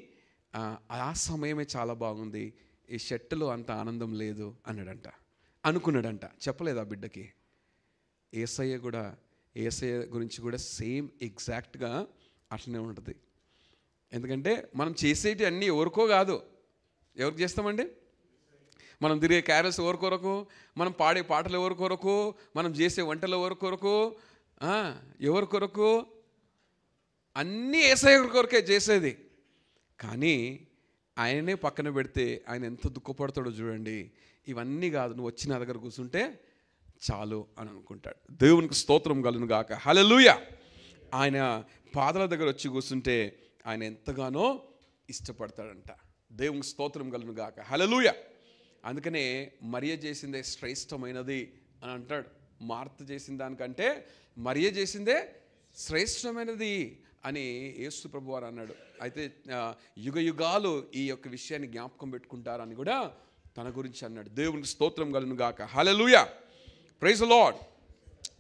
ఆ సమయమే చాలా బాగుంది, ఈ షర్టులో అంత ఆనందం లేదు అన్నాడంట, అనుకున్నాడంట. చెప్పలేదు ఆ బిడ్డకి. యేసయ్య గురించి కూడా సేమ్ ఎగ్జాక్ట్గా అట్లనే ఉంటుంది. ఎందుకంటే మనం చేసేటి అన్నీ ఎవరికో కాదు, ఎవరికి చేస్తామండి? మనం తిరిగే క్యారల్స్ ఎవరి కొరకు, మనం పాడే పాటలు ఎవరి కొరకు, మనం చేసే వంటలు ఎవరి కొరకు, ఎవరి కొరకు, అన్నీ యేసయ్య కొరకే చేసేది. కానీ ఆయననే పక్కన పెడితే ఆయన ఎంత దుఃఖపడతాడో చూడండి. ఇవన్నీ కాదు, నువ్వు వచ్చి నా దగ్గర కూర్చుంటే చాలు అని అనుకుంటాడు. దేవునికి స్తోత్రం కలుగును గాక. హల్లెలూయా. ఆయన పాదాల దగ్గర వచ్చి కూర్చుంటే ఆయన ఎంతగానో ఇష్టపడతాడంట. దేవునికి స్తోత్రం కలుగును గాక. హల్లెలూయా. అందుకనే మరియ చేసిందే శ్రేష్టమైనది అని అంటాడు. మార్త చేసిన దానికంటే మరియ చేసిందే శ్రేష్టమైనది అని యేసు ప్రభు వారు అన్నాడు. అయితే యుగ యుగాలు ఈ యొక్క విషయాన్ని జ్ఞాపకం పెట్టుకుంటారని కూడా తన గురించి అన్నాడు. దేవునికి స్తోత్రం కలుగును గాక. Hallelujah. Praise the lord.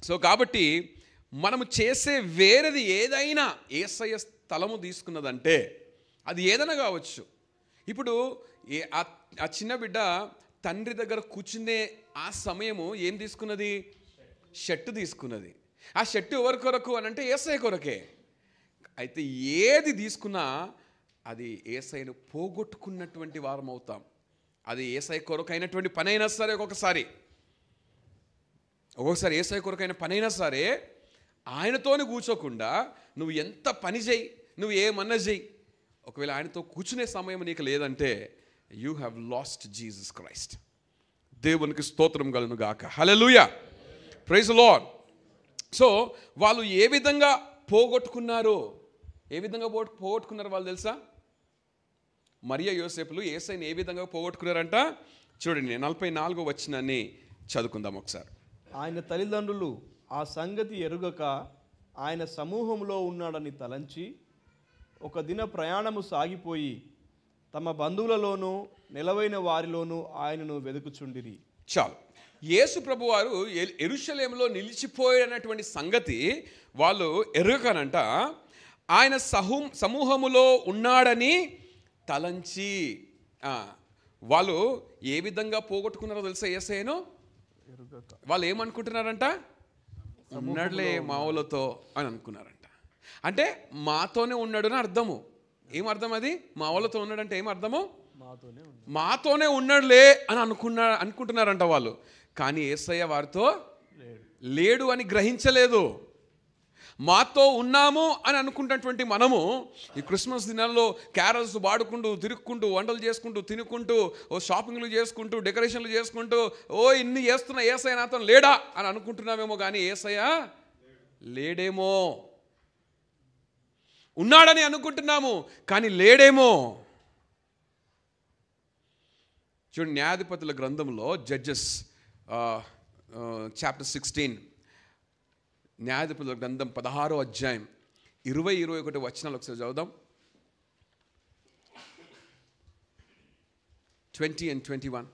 So కాబట్టి మనము చేసే వేరేది ఏదైనా యేసయ్య స్థలము తీసుకున్నదంటే అది ఏదైనా కావచ్చు. ఇప్పుడు ఆ చిన్న బిడ్డ తండ్రి దగ్గర కూర్చునే ఆ సమయము ఏం తీసుకున్నది? షర్టు తీసుకున్నది. ఆ షర్టు ఎవరి కొరకు అని అంటే యేసయ్య కొరకే. అయితే ఏది తీసుకున్నా అది యేసయ్యను పోగొట్టుకున్నటువంటి వారం అవుతాం. అది యేసయ్య కొరకైనటువంటి పని అయినా సరే, ఒక్కొక్కసారి యేసయ్య కొరకైన పని అయినా సరే ఆయనతోనే కూర్చోకుండా నువ్వు ఎంత పని చేయి, నువ్వు ఏమన్నా చెయ్యి, ఒకవేళ ఆయనతో కూర్చునే సమయం నీకు లేదంటే you have lost Jesus Christ. దేవునికి స్తోత్రం కలుగును గాక. Hallelujah. Praise the lord. So వాళ్ళు ఏ విధంగా పోగొట్టుకున్నారు వాళ్ళు తెలుసా? మరియ యోసేపులు యేసయ్యని ఏ విధంగా పోగొట్టుకున్నారంట? చూడండి, 44వ వచనాన్ని చదువుకుందాం ఒకసారి. ఆయన తల్లిదండ్రులు ఆ సంగతి ఎరుగక ఆయన సమూహంలో ఉన్నాడని తలంచి ఒక దిన ప్రయాణము సాగిపోయి తమ బంధువులలోనూ నిలవైన వారిలోనూ ఆయనను వెదుకుచుండిరి. చాలు. యేసు ప్రభు వారు యెరూషలేములో నిలిచిపోయినటువంటి సంగతి వాళ్ళు ఎరుగకనంట ఆయన సమూహములో ఉన్నాడని తలంచి. వాళ్ళు ఏ విధంగా పోగొట్టుకున్నారో తెలుసా యేసయ్యను? వాళ్ళు ఏమనుకుంటున్నారంట? ఉన్నాడులే మావులతో అని అనుకున్నారంట. అంటే మాతోనే ఉన్నాడు అని అర్థము. ఏమర్థం అది? మావులతో ఉన్నాడంటే ఏమర్థము? మాతోనే ఉన్నాడులే అని అనుకుంటున్నారంట వాళ్ళు. కానీ యేసయ్య వారితో లేడు అని గ్రహించలేదు. మాతో ఉన్నాము అని అనుకుంటున్నటువంటి మనము ఈ క్రిస్మస్ దినాల్లో క్యారల్స్ పాడుకుంటూ తిరుక్కుంటూ వంటలు చేసుకుంటూ తినుకుంటూ షాపింగ్లు చేసుకుంటూ డెకరేషన్లు చేసుకుంటూ ఇన్ని చేస్తున్న యేసయ్య నాతో లేడా అని అనుకుంటున్నామేమో, కానీ యేసయ్య లేడేమో. ఉన్నాడని అనుకుంటున్నాము కానీ లేడేమో. చూడండి, న్యాయాధిపతుల గ్రంథంలో జడ్జెస్ చాప్టర్ 16, న్యాయాధిపతుల గ్రంథం 16వ అధ్యాయం 20-21 వచనాలు ఒకసారి చదువుదాం. 20 and 21.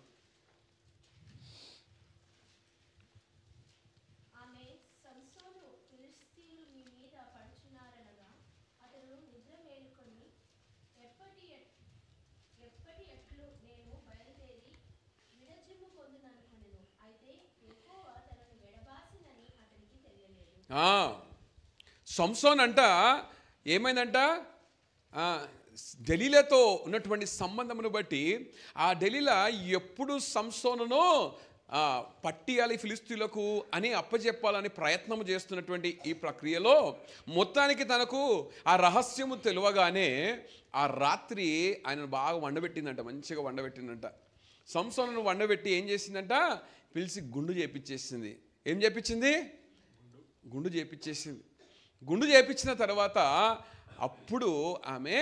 సంసోన్ అంట ఏమైందంట? దెలీలాతో ఉన్నటువంటి సంబంధమును బట్టి ఆ దెలీలా ఎప్పుడు సంసోనును పట్టియాలి ఫిలిస్తీయులకు అని అప్పచెప్పాలని ప్రయత్నం చేస్తున్నటువంటి ఈ ప్రక్రియలో మొత్తానికి తనకు ఆ రహస్యము తెలియగానే ఆ రాత్రి ఆయన బాగా వండబెట్టిందంట, మంచిగా వండబెట్టిందంట. సంసోనును వండబెట్టి ఏం చేసిందంట? పిలిచి గుండు చేపించేసింది. ఏం చేపించింది? గుండు చేపించేసింది. గుండు చేపించిన తర్వాత అప్పుడు ఆమె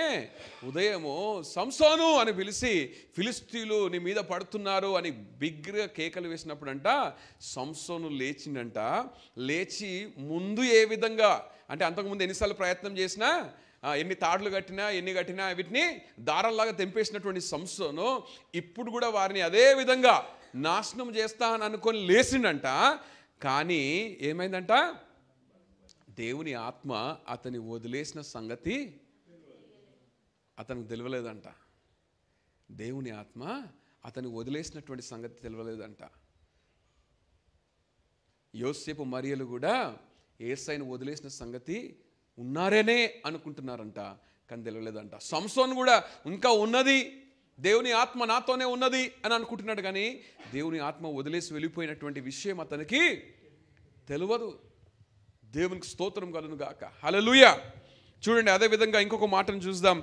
ఉదయము సంసోను అని పిలిచి ఫిలిస్తీయులు నీ మీద పడుతున్నారు అని బిగ్గా కేకలు వేసినప్పుడంట సంసోను లేచిండంట. లేచి ముందు ఏ విధంగా అంటే అంతకుముందు ఎన్నిసార్లు ప్రయత్నం చేసినా, ఎన్ని తాడులు కట్టినా ఎన్ని కట్టినా వీటిని దారాల్లాగా తెంపేసినటువంటి సంసోను ఇప్పుడు కూడా వారిని అదే విధంగా నాశనం చేస్తా అని అనుకొని లేచిండంట. కానీ ఏమైందంట? దేవుని ఆత్మ అతని వదిలేసిన సంగతి అతనికి తెలియలేదంట. దేవుని ఆత్మ అతని వదిలేసినటువంటి సంగతి తెలియలేదంట. యోసేపు మరియలు కూడా యేసయ్యను వదిలేసిన సంగతి ఉన్నారనే అనుకుంటున్నారంట, కానీ తెలియలేదంట. సంసోన్ కూడా ఇంకా ఉన్నది, దేవుని ఆత్మ నాతోనే ఉన్నది అని అనుకుంటున్నాడు, కానీ దేవుని ఆత్మ వదిలేసి వెళ్ళిపోయినటువంటి విషయం అతనికి తెలియదు. దేవునికి స్తోత్రం కలుగును గాక. హల్లెలూయా. చూడండి, అదేవిధంగా ఇంకొక మాటను చూద్దాం.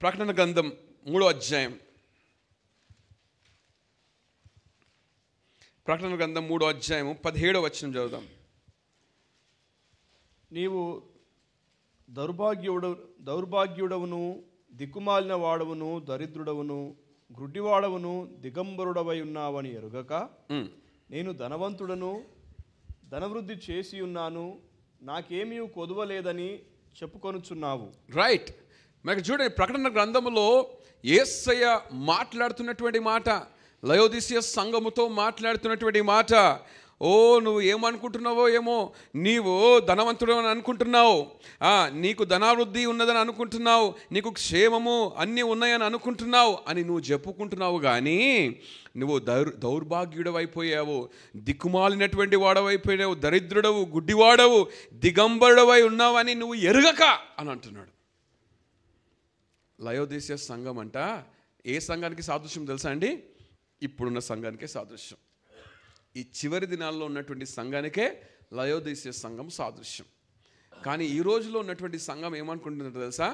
ప్రకటన గ్రంథం 3వ అధ్యాయం. ప్రకటన గ్రంథం 3వ అధ్యాయం 17వ వచనం చదువుదాం. నీవు దౌర్భాగ్యుడవును, దిక్కుమాలిన వాడవును, దరిద్రుడవును, గ్రుడ్డివాడవును, దిగంబరుడవై ఉన్నావని ఎరుగక నేను ధనవంతుడను, ధనవృద్ధి చేసి ఉన్నాను, నాకేమీ కొదువలేదని చెప్పుకొనుచున్నావు. రైట్. మరి చూడండి, ప్రకటన గ్రంథములో యేసయ్య మాట్లాడుతున్నటువంటి మాట, లయోదిసియ సంఘముతో మాట్లాడుతున్నటువంటి మాట. ఓ నువ్వు ఏమనుకుంటున్నావో ఏమో, నీవు ధనవంతుడు అని అనుకుంటున్నావు, నీకు ధనావృద్ధి ఉన్నదని అనుకుంటున్నావు, నీకు క్షేమము అన్నీ ఉన్నాయని అనుకుంటున్నావు అని నువ్వు చెప్పుకుంటున్నావు. కానీ నువ్వు దౌర్భాగ్యుడవైపోయావు, దిక్కుమాలినటువంటి వాడవైపోయావు, దరిద్రుడవు, గుడ్డివాడవు, దిగంబరుడవై ఉన్నావని నువ్వు ఎరుగక అని అంటున్నాడు. లయోదిసియ సంఘం అంట ఏ సంఘానికి సాదృశ్యం తెలుసా అండి? ఇప్పుడున్న సంఘానికే సాదృశ్యం. ఈ చివరి దినాల్లో ఉన్నటువంటి సంఘానికే లయోదిసియ సంఘం సాదృశ్యం. కానీ ఈ రోజులో ఉన్నటువంటి సంఘం ఏమనుకుంటుందంట తెలుసా?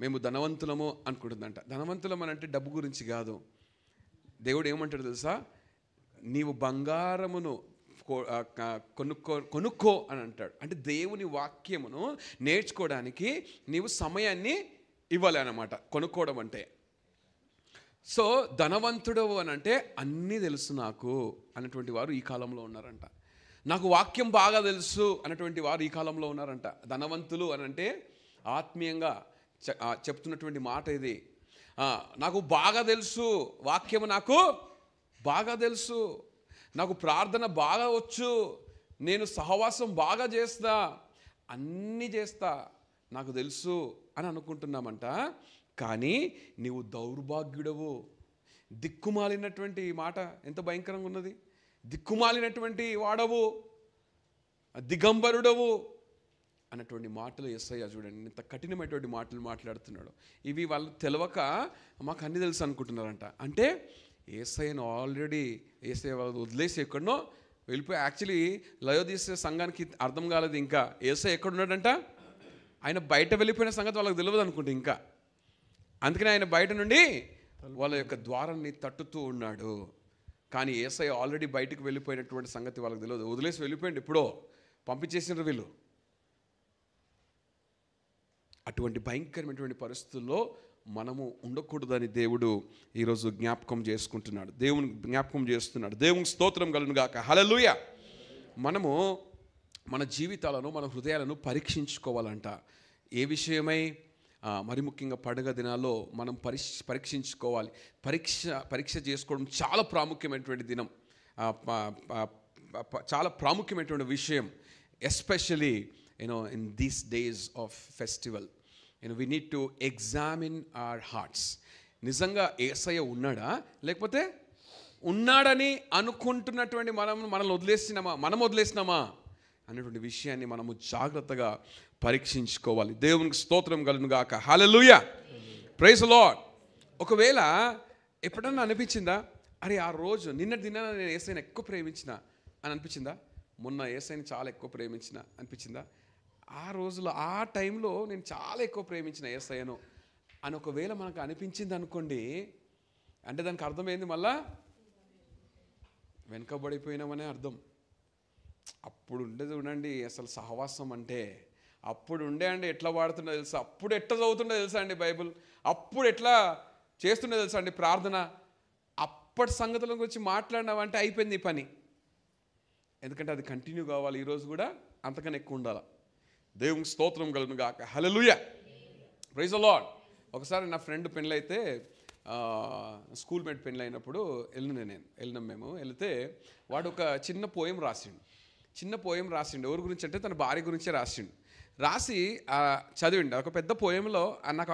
మేము ధనవంతులము అనుకుంటుందంట. ధనవంతులం అని అంటే డబ్బు గురించి కాదు. దేవుడు ఏమంటాడు తెలుసా? నీవు బంగారమును కొనుక్కో అని అంటాడు. అంటే దేవుని వాక్యమును నేర్చుకోవడానికి నీవు సమయాన్ని ఇవ్వాలి అన్నమాట కొనుక్కోవడం అంటే. సో ధనవంతుడవు అని అంటే అన్నీ తెలుసు నాకు అన్నటువంటి వారు ఈ కాలంలో ఉన్నారంట. నాకు వాక్యం బాగా తెలుసు అన్నటువంటి వారు ఈ కాలంలో ఉన్నారంట. ధనవంతులు అని అంటే ఆత్మీయంగా చెప్తున్నటువంటి మాట ఇది. నాకు బాగా తెలుసు, వాక్యము నాకు బాగా తెలుసు, నాకు ప్రార్థన బాగా వచ్చు, నేను సహవాసం బాగా చేస్తా, అన్నీ చేస్తా, నాకు తెలుసు అని అనుకుంటున్నామంట. కానీ నీవు దౌర్భాగ్యుడవు, దిక్కుమాలినటువంటి మాట ఎంత భయంకరంగా ఉన్నది. దిక్కుమాలినటువంటి వాడవు, దిగంబరుడవు అన్నటువంటి మాటలు యేసయ్య చూడండి ఇంత కఠినమైనటువంటి మాటలు మాట్లాడుతున్నాడు. ఇవి వాళ్ళు తెలవక మాకు అన్నీ తెలుసు అనుకుంటున్నారంట. అంటే యేసయ్యను ఆల్రెడీ యేసయ్య వాళ్ళు వదిలేసి ఎక్కడనో వెళ్ళిపోయి, యాక్చువల్లీ లయోదిసియ సంఘానికి అర్థం కాలేదు ఇంకా యేసయ్య ఎక్కడున్నాడంట. ఆయన బయట వెళ్ళిపోయిన సంగతి వాళ్ళకి తెలియదు అనుకుంటే ఇంకా. అందుకని ఆయన బయట నుండి వాళ్ళ యొక్క ద్వారాన్ని తట్టుతూ ఉన్నాడు. కానీ యేసయ్య ఆల్రెడీ బయటకు వెళ్ళిపోయినటువంటి సంగతి వాళ్ళకి తెలియదు. వదిలేసి వెళ్ళిపోయింది, ఎప్పుడో పంపించేసినారు వీళ్ళు. అటువంటి భయంకరమైనటువంటి పరిస్థితుల్లో మనము ఉండకూడదని దేవుడు ఈరోజు జ్ఞాపకం చేసుకుంటున్నాడు, దేవుని జ్ఞాపకం చేస్తున్నాడు. దేవునికి స్తోత్రం కలుగును గాక. హల్లెలూయా. మనము మన జీవితాలను, మన హృదయాలను పరీక్షించుకోవాలంట. ఏ విషయమై? మరి ముఖ్యంగా పండుగ దినాల్లో మనం పరీక్షించుకోవాలి. పరీక్ష చేసుకోవడం చాలా ప్రాముఖ్యమైనటువంటి దినం, చాలా ప్రాముఖ్యమైనటువంటి విషయం. Especially in these days of festival we need to examine our hearts. నిజంగా యేసయ్య ఉన్నాడా, లేకపోతే ఉన్నాడని అనుకుంటున్నటువంటి మనల్ని వదిలేసినామా అనేటువంటి విషయాన్ని మనము జాగ్రత్తగా పరీక్షించుకోవాలి. దేవునికి స్తోత్రం కలుగును గాక. హల్లెలూయా. Praise the lord. ఒకవేళ ఎప్పుడన్నా అనిపించిందా, అరే ఆ రోజు నిన్నటి దినాన నేను యేసయ్యని ఎక్కువ ప్రేమించిన అని అనిపించిందా? మొన్న యేసయ్యని చాలా ఎక్కువ ప్రేమించిన అనిపించిందా? ఆ రోజులో ఆ టైంలో నేను చాలా ఎక్కువ ప్రేమించిన యేసయ్యను అని ఒకవేళ మనకు అనిపించింది అనుకోండి, అంటే దానికి అర్థమైంది మళ్ళా వెనుకబడిపోయినామనే అర్థం. అప్పుడు ఉండేది చూడండి అసలు సహవాసం అంటే, అప్పుడు ఉండే అండి ఎట్లా వాడుతుండో తెలుసా, అప్పుడు ఎట్లా చదువుతుండో తెలుసా అండి బైబిల్, అప్పుడు ఎట్లా చేస్తుండో తెలుసా అండి ప్రార్థన. అప్పటి సంగతుల గురించి మాట్లాడినామంటే అయిపోయింది ఈ పని. ఎందుకంటే అది కంటిన్యూ కావాలి, ఈరోజు కూడా అంతకన్నా ఎక్కువ ఉండాలి. దేవునికి స్తోత్రం కలుగును గాక. హల్లెలూయా. Praise the lord. ఒకసారి నా ఫ్రెండ్ పెళ్ళైతే, స్కూల్ మేట్ పెళ్ళి అయినప్పుడు వెళ్ళినాం మేము. వెళితే వాడు ఒక చిన్న పోయం రాసిండు. ఎవరి గురించి అంటే తన భార్య గురించే రాసి చదివిండు. ఒక పెద్ద పోయంలో నాకు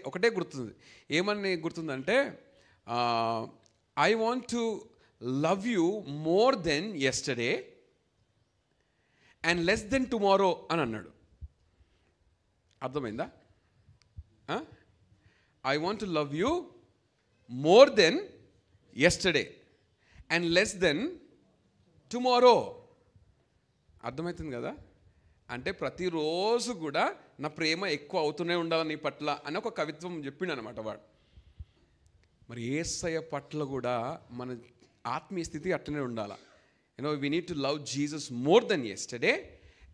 ఒకటే గుర్తుంది. ఏమని గుర్తుందంటే, I want to love you more than yesterday and less than tomorrow అని అన్నాడు. అర్థమైందా? I want to love you more than yesterday and less than tomorrow. అర్థమవుతుంది కదా? అంటే ప్రతిరోజు కూడా నా ప్రేమ ఎక్కువ అవుతూనే ఉండాలి నీ పట్ల అని ఒక కవిత్వం చెప్పిండు అనమాట వాడు. మరి యేసయ్య పట్ల కూడా మన ఆత్మీయ స్థితి అట్లనే ఉండాలి. We need to love Jesus more than yesterday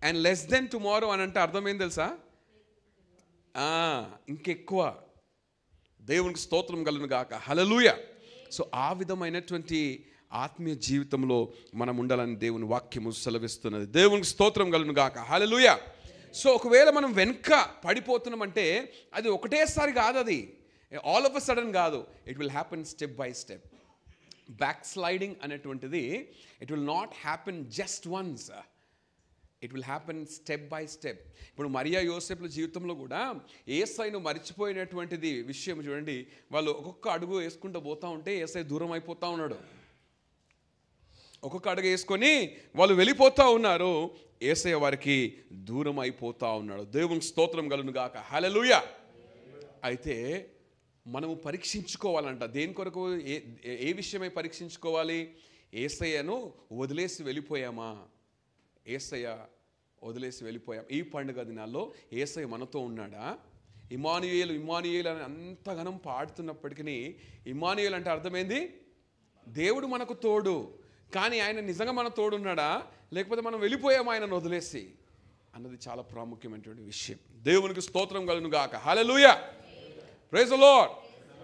and less than tomorrow అని అంటే అర్థమైంది తెలుసా? ఇంకెక్కువ. దేవునికి స్తోత్రం కలుగును గాక, హల్లెలూయా. సో ఆ విధమైనటువంటి ఆత్మీయ జీవితంలో మనం ఉండాలని దేవుని వాక్యము సెలవిస్తున్నది. దేవునికి స్తోత్రం కలుగును గాక, హల్లెలూయా. సో ఒకవేళ మనం వెనుక పడిపోతున్నామంటే అది ఒకటేసారి కాదు, అది ఆల్ ఆఫ్ అ సడన్ కాదు. It will happen step by step. Backsliding అనేటువంటిది it will not happen just once, it will happen step by step. ఇప్పుడు మరియా యోసేపుల జీవితంలో కూడా యేసయ్యను మర్చిపోయినటువంటిది విషయం చూడండి. వాళ్ళు ఒక్కొక్క అడుగు వేసుకుంటూ పోతూ ఉంటే యేసయ్య దూరం అయిపోతూ ఉన్నాడు. ఒక్కొక్క అడుగు వేసుకొని వాళ్ళు వెళ్ళిపోతూ ఉన్నారు, యేసయ్య వారికి దూరం అయిపోతూ ఉన్నాడు. దేవునికి స్తోత్రం కలుగును గాక, హల్లెలూయా. అయితే మనము పరీక్షించుకోవాలంట. దేని కొరకు, ఏ విషయమై పరీక్షించుకోవాలి? యేసయ్యను వదిలేసి వెళ్ళిపోయామా? యేసయ్య వదిలేసి వెళ్ళిపోయాం. ఈ పండుగ దినాల్లో యేసయ్య మనతో ఉన్నాడా? ఇమ్మానుయేలు ఇమ్మానుయేలు అని అంతగానం పాడుతున్నప్పటికీ ఇమ్మానుయేలు అంటే అర్థమైంది దేవుడు మనకు తోడు. కానీ ఆయన నిజంగా మన తోడున్నాడా, లేకపోతే మనం వెళ్ళిపోయామా ఆయనను వదిలేసి అన్నది చాలా ప్రాముఖ్యమైనటువంటి విషయం. దేవునికి స్తోత్రం కలుగును గాక, హల్లెలూయా. Praise the lord.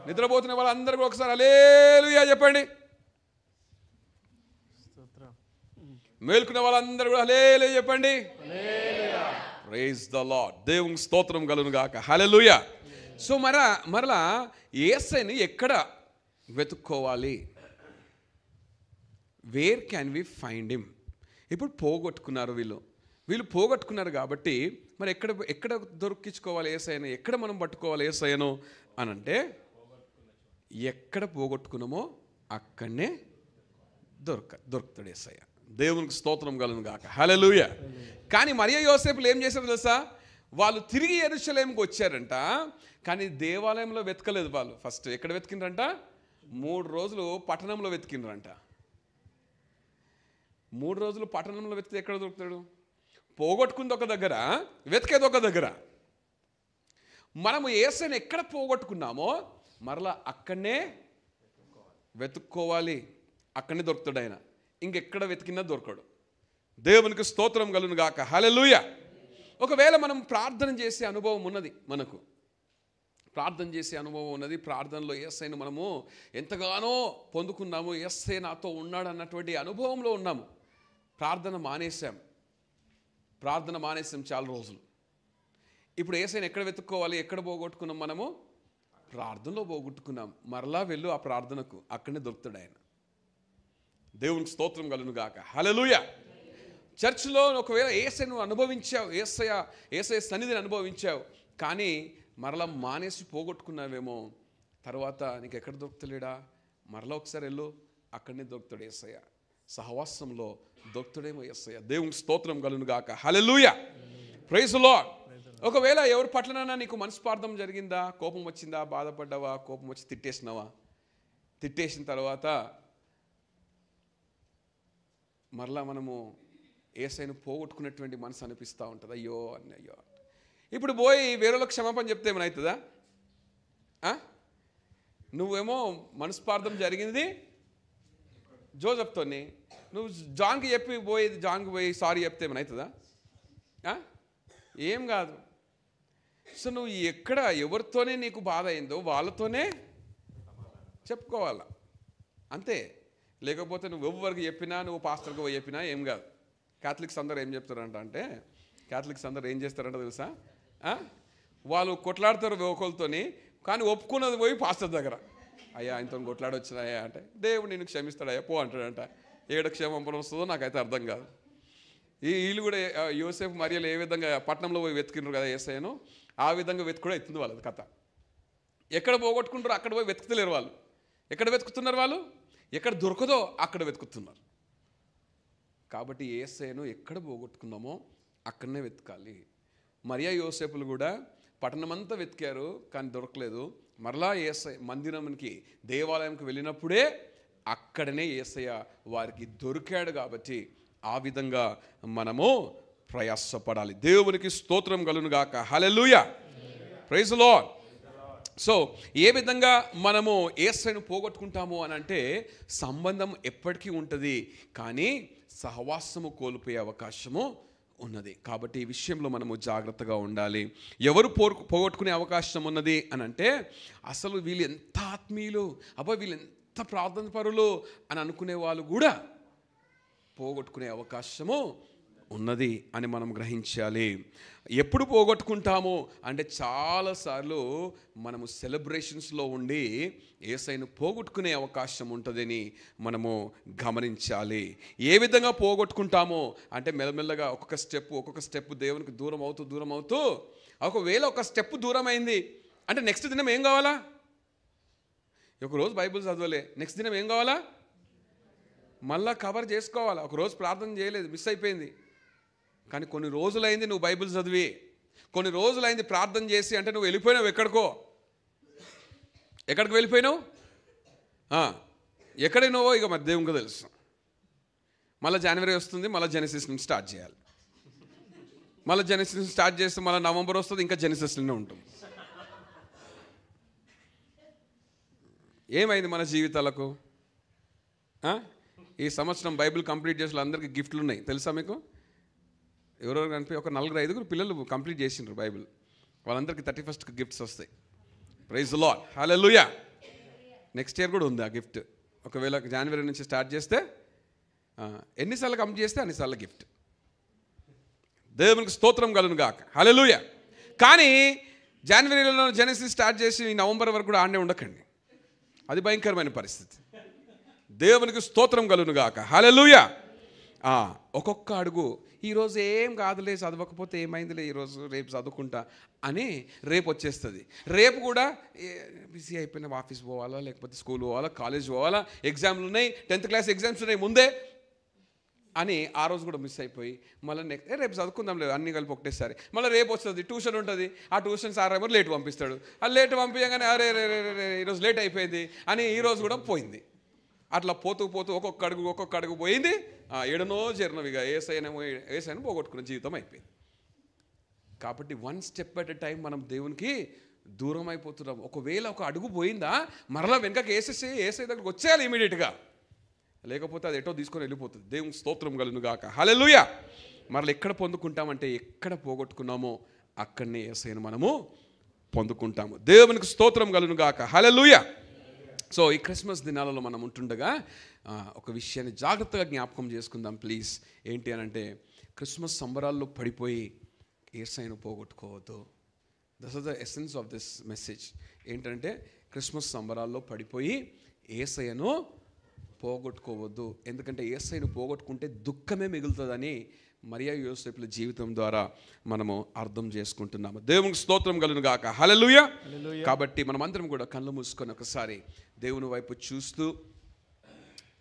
నిద్రపోతున్న వాళ్ళందరూ ఒకసారి హల్లెలూయా చెప్పండి. మేల్కున్న వాళ్ళందరూ కూడా హల్లెలూయా చెప్పండి. Praise the Lord. దేవునికి స్తోత్రం కలుగును గాక, హల్లెలూయా. సో మరలా యేసయ్యని ఎక్కడ వెతుక్కోవాలి? Where can we find him? ఇప్పుడు పోగొట్టుకున్నారు వీళ్ళు పోగొట్టుకున్నారు కాబట్టి మరి ఎక్కడ దొరికించుకోవాలి యేసయ్యను? ఎక్కడ మనం పట్టుకోవాలి యేసయ్యను అని అంటే, ఎక్కడ పోగొట్టుకున్నామో అక్కడనే దొరుకుతాడు యేసయ్య. దేవునికి స్తోత్రం కలుగును గాక, హల్లెలూయా. కానీ మరియా యోసేపులు ఏం చేశారు తెలుసా? వాళ్ళు తిరిగి యెరూషలేముకు వచ్చారంట, కానీ దేవాలయంలో వెతకలేదు. వాళ్ళు ఫస్ట్ ఎక్కడ వెతికిండ్రంట? 3 రోజులు పట్టణంలో వెతికిండ్రంట. 3 రోజులు పట్టణంలో వెతికితే ఎక్కడ దొరుకుతాడు? పోగొట్టుకుంది ఒక దగ్గర, వెతికేది ఒక దగ్గర. మనము యేసయ్యను ఎక్కడ పోగొట్టుకున్నామో మరలా అక్కడనే వెతుక్కోవాలి. అక్కడనే దొరుకుతాడు ఆయన. ఇంకెక్కడ వెతికినా దొరకడు. దేవునికి స్తోత్రం కలుగును గాక, హల్లెలూయా. ఒకవేళ మనం ప్రార్థన చేసే అనుభవం ఉన్నది, మనకు ప్రార్థన చేసే అనుభవం ఉన్నది, ప్రార్థనలో యేసయ్యను మనము ఎంతగానో పొందుకున్నాము, యేసయ్య నాతో ఉన్నాడు అన్నటువంటి అనుభవంలో ఉన్నాము. ప్రార్థన మానేసాం చాలా రోజులు. ఇప్పుడు యేసయ్యను ఎక్కడ వెతుక్కోవాలి? ఎక్కడ పోగొట్టుకున్నాం? మనము ప్రార్థనలో పోగొట్టుకున్నాం. మరలా వెళ్ళు ఆ ప్రార్థనకు, అక్కడనే దొరుకుతాడు ఆయన. దేవునికి స్తోత్రం కలుగును గాక, హల్లెలూయా. చర్చిలో ఒకవేళ యేసయ్యను అనుభవించావు, యేసయ్య సన్నిధిని అనుభవించావు, కానీ మరలా మానేసి పోగొట్టుకున్నావేమో, తర్వాత నీకు ఎక్కడ దొరుకుతలేడా? మరలా ఒకసారి వెళ్ళు, అక్కడనే దొరుకుతాడు యేసయ్య. సహవాసంలో దొరుకుతాడేమో యేసయ్య. దేవునికి స్తోత్రం కలుగును గాక, హల్లెలూయా. Praise the lord. ఒకవేళ ఎవరి పట్లనైనా నీకు మనస్పార్థం జరిగిందా, కోపం వచ్చిందా, బాధపడ్డావా, కోపం వచ్చి తిట్టేసినావా, తిట్టేసిన తర్వాత మరలా మనము యేసయ్యను పోగొట్టుకున్నటువంటి మనసు అనిపిస్తూ ఉంటుంది. అయ్యో అయ్యో. ఇప్పుడు పోయి వేరేలకు క్షమాపణ చెప్తే ఏమైనా అవుతుందా? నువ్వేమో మనస్పార్థం జరిగింది జోసెఫ్తోని, నువ్వు జాన్కి జాన్కి పోయి సారీ చెప్తే ఏమైనా అవుతుందా? ఏం కాదు. సో నువ్వు ఎక్కడ ఎవరితోనే నీకు బాధ అయిందో వాళ్ళతోనే చెప్పుకోవాలా, అంతే. లేకపోతే నువ్వు ఎవరికి చెప్పినా, నువ్వు పాస్టర్కి పోయి చెప్పినా ఏం కాదు. క్యాథలిక్స్ అందరూ ఏం చెప్తారంట అంటే, క్యాథలిక్స్ అందరూ ఏం చేస్తారంట తెలుసా? వాళ్ళు కొట్లాడతారు ఒకరితోని, కానీ ఒప్పుకున్నది పోయి పాస్టర్ దగ్గర, అయ్యా ఆయనతో కొట్లాడొచ్చినాయా అంటే, దేవుడు నేను క్షమిస్తాడయ్యా పో అంటాడంట. ఏడ క్షమాపణ వస్తుందో నాకైతే అర్థం కాదు. వీళ్ళు కూడా యోసేపు మరియలు ఏ విధంగా పట్టణంలో పోయి వెతికినారు కదా యేసయ్యను, ఆ విధంగా వెతుకుడా ఎత్తుంది వాళ్ళది కథ. ఎక్కడ పోగొట్టుకుంటారో అక్కడ పోయి వెతుకుతలేరు వాళ్ళు. ఎక్కడ వెతుకుతున్నారు వాళ్ళు? ఎక్కడ దొరకదో అక్కడ వెతుకుతున్నారు. కాబట్టి యేసయ్యను ఎక్కడ పోగొట్టుకున్నామో అక్కడనే వెతకాలి. మరియా యోసేపులు కూడా పట్టణమంతా వెతికారు, కానీ దొరకలేదు. మరలా యేసయ్య మందిరంకి, దేవాలయంకి వెళ్ళినప్పుడే అక్కడనే యేసయ్య వారికి దొరికాడు. కాబట్టి ఆ విధంగా మనము ప్రయాసపడాలి. దేవునికి స్తోత్రం కలుగునుగాక. హల్లెలూయా, ప్రైజ్ ది లార్డ్. సో ఏ విధంగా మనము యేసుని పోగొట్టుకుంటాము అని అంటే, సంబంధం ఎప్పటికీ ఉంటుంది, కానీ సహవాసము కోల్పోయే అవకాశము ఉన్నది. కాబట్టి ఈ విషయంలో మనము జాగ్రత్తగా ఉండాలి. ఎవరు పోగొట్టుకునే అవకాశం ఉన్నది అని అంటే, అసలు వీళ్ళు ఎంత ఆత్మీయులు, అబ్బా వీళ్ళు ఎంత ప్రార్థన పరులు అని అనుకునే వాళ్ళు కూడా పోగొట్టుకునే అవకాశము ఉన్నది అని మనం గ్రహించాలి. ఎప్పుడు పోగొట్టుకుంటాము అంటే, చాలాసార్లు మనము సెలబ్రేషన్స్లో ఉండి యేసయ్యను పోగొట్టుకునే అవకాశం ఉంటుందని మనము గమనించాలి. ఏ విధంగా పోగొట్టుకుంటామో అంటే, మెల్లమెల్లగా ఒక్కొక్క స్టెప్ దేవునికి దూరం అవుతూ ఒకవేళ ఒక స్టెప్ దూరం అయింది అంటే నెక్స్ట్ దినం ఏం కావాలా? ఒకరోజు బైబిల్ చదవలే, నెక్స్ట్ దినం ఏం కావాలా? మళ్ళా కవర్ చేసుకోవాలా. ఒకరోజు ప్రార్థన చేయలేదు, మిస్ అయిపోయింది. కానీ కొన్ని రోజులైంది నువ్వు బైబిల్ చదివి, కొన్ని రోజులైంది ప్రార్థన చేసి, అంటే నువ్వు వెళ్ళిపోయినావు ఎక్కడికి వెళ్ళిపోయినావు? ఎక్కడైనావో ఇక మరి దేవునికి తెలుసు. మళ్ళీ జనవరి వస్తుంది, మళ్ళీ జెనసిస్ నుంచి స్టార్ట్ చేయాలి. మళ్ళీ జెనసిస్ స్టార్ట్ చేస్తే మళ్ళీ నవంబర్ వస్తుంది, ఇంకా జెనసిస్లోనే ఉంటుంది. ఏమైంది మన జీవితాలకు? ఈ సంవత్సరం బైబిల్ కంప్లీట్ చేసిన అందరికీ గిఫ్ట్లు ఉన్నాయి, తెలుసా మీకు? ఎవరెవరు కనిపి ఒక 4-5 పిల్లలు కంప్లీట్ చేసిండ్రు బైబిల్, వాళ్ళందరికీ 31st గిఫ్ట్స్ వస్తాయి. Praise the Lord, hallelujah. Next year కూడా ఉంది ఆ గిఫ్ట్. ఒకవేళ జనవరి నుంచి స్టార్ట్ చేస్తే ఎన్నిసార్లు కంప్లీట్ చేస్తే అన్నిసార్లు గిఫ్ట్. దేవునికి స్తోత్రం కలుగును గాక, హల్లెలూయా. కానీ జనవరిలో జెనసిస్ స్టార్ట్ చేసి నవంబర్ వరకు కూడా ఆడనే ఉండకండి, అది భయంకరమైన పరిస్థితి. దేవునికి స్తోత్రం కలుగును గాక, హల్లెలూయా. ఒక్కొక్క అడుగు, ఈరోజు ఏం కాదులే, చదవకపోతే ఏమైందిలే, ఈరోజు రేపు చదువుకుంటా అని రేపు వచ్చేస్తుంది. రేపు కూడా బిజీ అయిపోయినా, ఆఫీస్ పోవాలా, లేకపోతే స్కూల్ పోవాలా, కాలేజ్ పోవాలా, ఎగ్జామ్లు ఉన్నాయి, 10th క్లాస్ ఎగ్జామ్స్ ఉన్నాయి ముందే అని ఆ రోజు కూడా మిస్ అయిపోయి మళ్ళీ నెక్స్ట్ రేపు చదువుకుందాం లేదు, అన్నీ కలిపి ఒకటేసారి. మళ్ళీ రేపు వస్తుంది, ట్యూషన్ ఉంటుంది, ఆ ట్యూషన్ సార్ ఏమో లేట్ పంపిస్తాడు. ఆ లేట్ పంపించగానే అరే ఈరోజు లేట్ అయిపోయింది అని ఈరోజు కూడా పోయింది. అట్లా పోతూ ఒక్కొక్క అడుగు పోయింది. ఎడనో చేరినవిగా ఏసైనా పోగొట్టుకున్న జీవితం అయిపోయింది. కాబట్టి 1 స్టెప్ అట్ ఎ టైం మనం దేవునికి దూరం అయిపోతున్నాం. ఒకవేళ ఒక అడుగు పోయిందా, మరలా వెనకకి ఏసై దగ్గరికి వచ్చేయాలి ఇమీడియట్గా, లేకపోతే అది ఎటో తీసుకొని వెళ్ళిపోతుంది. దేవునికి స్తోత్రం కలుగును గాక, హల్లెలూయా. మరలా ఎక్కడ పొందుకుంటామంటే, ఎక్కడ పోగొట్టుకున్నామో అక్కడనే ఏసైను మనము పొందుకుంటాము. దేవునికి స్తోత్రం కలుగును గాక, హల్లెలూయా. సో ఈ క్రిస్మస్ దినాలలో మనం ఉంటుండగా ఒక విషయాన్ని జాగ్రత్తగా జ్ఞాపకం చేసుకుందాం ప్లీజ్. ఏంటి అని అంటే, క్రిస్మస్ సంబరాల్లో పడిపోయి యేసయ్యను పోగొట్టుకోవద్దు. This is the essence of this message. ఏంటంటే, క్రిస్మస్ సంబరాల్లో పడిపోయి యేసయ్యను పోగొట్టుకోవద్దు. ఎందుకంటే యేసయ్యను పోగొట్టుకుంటే దుఃఖమే మిగులుతుందని మరియా యోసేపుల జీవితం ద్వారా మనము అర్థం చేసుకుంటున్నాము. దేవునికి స్తోత్రం కలుగును గాక, హల్లెలూయా. కాబట్టి మనమందరం కూడా కళ్ళు మూసుకొని ఒకసారి దేవుని వైపు చూస్తూ,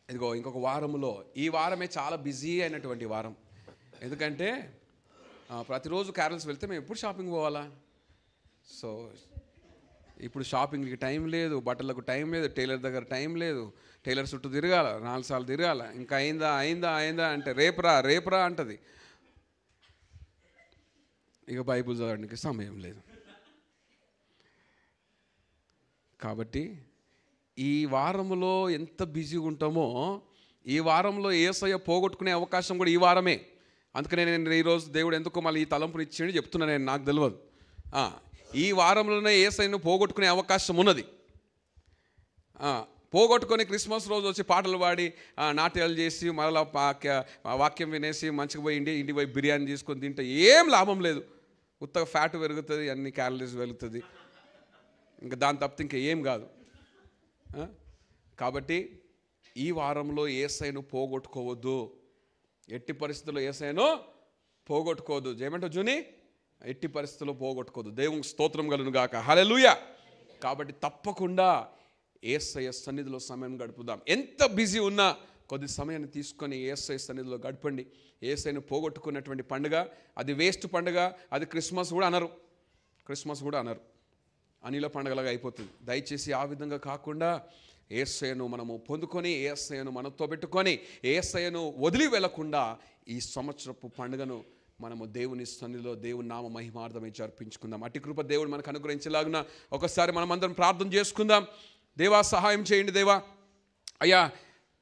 ఇదిగో ఇంకొక వారంలో, ఈ వారమే చాలా బిజీ అయినటువంటి వారం. ఎందుకంటే ప్రతిరోజు క్యారల్స్ వెళ్తే మేము ఎప్పుడు షాపింగ్ పోవాలా? సో ఇప్పుడు షాపింగ్కి టైం లేదు, బట్టలకు టైం లేదు, టైలర్ దగ్గర టైం లేదు, టైలర్ చుట్టూ తిరగాల, 4 సార్లు తిరగాల, ఇంకా అయిందా అంటే రేపురా అంటది. ఇక బైబిల్ చదవడానికి సమయం లేదు. కాబట్టి ఈ వారంలో ఎంత బిజీగా ఉంటామో, ఈ వారంలో యేసయ్య పోగొట్టుకునే అవకాశం కూడా ఈ వారమే. అందుకనే నేను ఈరోజు దేవుడు ఎందుకో మళ్ళీ ఈ తలంపుని ఇచ్చిండు చెప్తున్నా, నేను నాకు తెలియదు. ఈ వారంలోనే యేసయ్యను పోగొట్టుకునే అవకాశం ఉన్నది. పోగొట్టుకొని క్రిస్మస్ రోజు వచ్చి పాటలు పాడి నాట్యాలు చేసి మరలా వాక్యం వినేసి మంచిగా పోయి ఇంటికి పోయి బిర్యానీ తీసుకొని తింటే ఏం లాభం లేదు. ఉత్తగా ఫ్యాట్ పెరుగుతుంది, అన్ని క్యాలరీస్ పెరుగుతుంది, ఇంకా దాని తప్పితే ఇంకా ఏం కాదు. కాబట్టి ఈ వారంలో యేసయ్యను పోగొట్టుకోవద్దు, ఎట్టి పరిస్థితుల్లో యేసయ్యను పోగొట్టుకోవద్దు. ఏమంటావు జూని? ఎట్టి పరిస్థితుల్లో పోగొట్టుకోవద్దు. దేవునికి స్తోత్రం కలుగును గాక, హల్లెలూయా. కాబట్టి తప్పకుండా యేసయ్య సన్నిధిలో సమయం గడుపుదాం. ఎంత బిజీ ఉన్నా కొద్ది సమయాన్ని తీసుకొని యేసయ్య సన్నిధిలో గడపండి. యేసయ్యను పోగొట్టుకున్నటువంటి పండుగ అది వేస్ట్ పండుగ, అది క్రిస్మస్ కూడా అనరు, అనిల పండుగలాగా అయిపోతుంది. దయచేసి ఆ విధంగా కాకుండా యేసయ్యను మనము పొందుకొని, యేసయ్యను మనతో పెట్టుకొని, యేసయ్యను వదిలి వెళ్లకుండా ఈ సంవత్సరపు పండుగను మనము దేవుని సన్నిధిలో దేవుని నామ మహిమార్థమై జరిపించుకుందాం. అట్టి కృప దేవుడు మనకు అనుగ్రహించలాగున ఒకసారి మనం అందరం ప్రార్థన చేసుకుందాం. దేవా సహాయం చేయండి. దేవా అయ్యా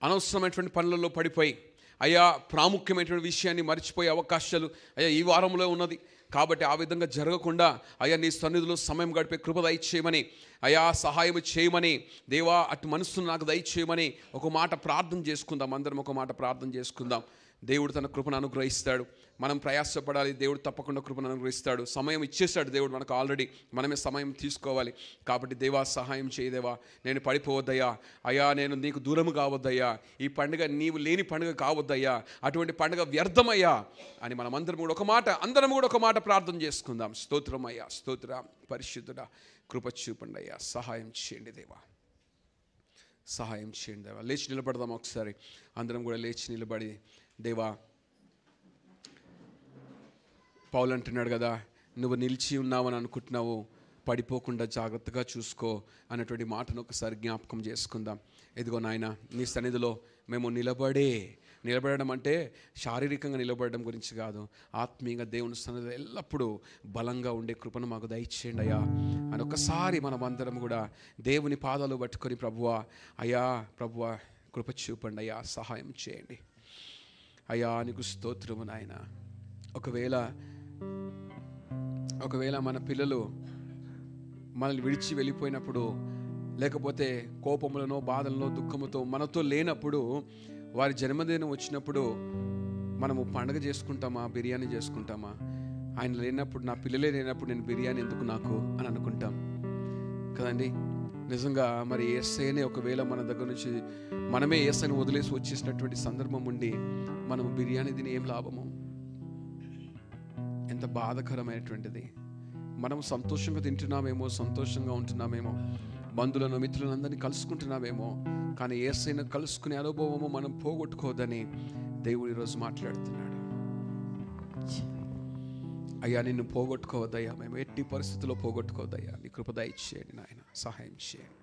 అనవసరమైనటువంటి పనులలో పడిపోయి అయ్యా ప్రాముఖ్యమైనటువంటి విషయాన్ని మర్చిపోయే అవకాశాలు అయ్యా ఈ వారంలో ఉన్నది. కాబట్టి ఆ విధంగా జరగకుండా అయ్యా నీ సన్నిధిలో సమయం గడిపే కృప దయచేయమని, అయ్యా సహాయం చేయమని, దేవా అటు మనసును నాకు దయచేయమని ఒక మాట ప్రార్థన చేసుకుందాం. అందరం ఒక మాట ప్రార్థన చేసుకుందాం. దేవుడు తన కృపను అనుగ్రహిస్తాడు. మనం ప్రయాసపడాలి. దేవుడు తప్పకుండా కృపను అనుగ్రహిస్తాడు. సమయం ఇచ్చేస్తాడు దేవుడు మనకు ఆల్రెడీ. మనమే సమయం తీసుకోవాలి. కాబట్టి దేవా సహాయం చేయదేవా, నేను పడిపోవద్దయ్యా, అయ్యా నేను నీకు దూరం కావద్దయ్యా, ఈ పండుగ నీవు లేని పండుగ కావద్దయ్యా, అటువంటి పండుగ వ్యర్థమయ్యా అని మనం అందరం కూడా ఒక మాట ప్రార్థన చేసుకుందాం. స్తోత్రం అయ్యా, స్తోత్ర పరిశుద్ధుడా, కృప చూపండి అయ్యా, సహాయం చేయండి దేవా, సహాయం చేయండి దేవా. లేచి నిలబడదాం ఒకసారి. అందరం కూడా లేచి నిలబడి దేవా, పౌలు అంటున్నాడు కదా, నువ్వు నిలిచి ఉన్నావని అనుకుంటున్నావు, పడిపోకుండా జాగ్రత్తగా చూసుకో అన్నటువంటి మాటను ఒకసారి జ్ఞాపకం చేసుకుందాం. ఇదిగో నాయన, నీ సన్నిధిలో మేము నిలబడడం అంటే శారీరకంగా నిలబడడం గురించి కాదు, ఆత్మీయంగా దేవుని సన్నిధిలో ఎల్లప్పుడూ బలంగా ఉండే కృపను మాకు దయచేయండి అయ్యా అని ఒకసారి మనం అందరం కూడా దేవుని పాదాలు పట్టుకొని ప్రభువా, అయ్యా ప్రభువా కృప చూపండి అయ్యా, సహాయం చేయండి అయ్యా, నీకు స్తోత్రము నాయన. ఒకవేళ మన పిల్లలు మనల్ని విడిచి వెళ్ళిపోయినప్పుడు, లేకపోతే కోపములనో బాధలనో దుఃఖముతో మనతో లేనప్పుడు, వారి జన్మదినం వచ్చినప్పుడు మనము పండుగ చేసుకుంటామా, బిర్యానీ చేసుకుంటామా? ఆయన లేనప్పుడు, నా పిల్లలే లేనప్పుడు నేను బిర్యానీ ఎందుకు నాకు అని అనుకుంటాం కదండి. నిజంగా మరి యేసయ్యనే ఒకవేళ మన దగ్గర నుంచి మనమే యేసయ్యని వదిలేసి వచ్చేసినటువంటి సందర్భం ఉండి మనం బిర్యానీ తిని ఏం లాభము? ఎంత బాధకరమైనటువంటిది. మనం సంతోషంగా తింటున్నామేమో, సంతోషంగా ఉంటున్నామేమో, బంధువులను మిత్రులను అందరినీ కలుసుకుంటున్నామేమో, కానీ యేసయ్యను కలుసుకునే అనుభవము మనం పోగొట్టుకోవద్దని దేవుడు ఈరోజు మాట్లాడుతున్నాడు. అయ్యా నిన్ను పోగొట్టుకోవద్దయ్యా, మేము ఎట్టి పరిస్థితుల్లో పోగొట్టుకోవద్దయ్యా, నీ కృప దయచేయండి నాయన, సహాయం చేయండి.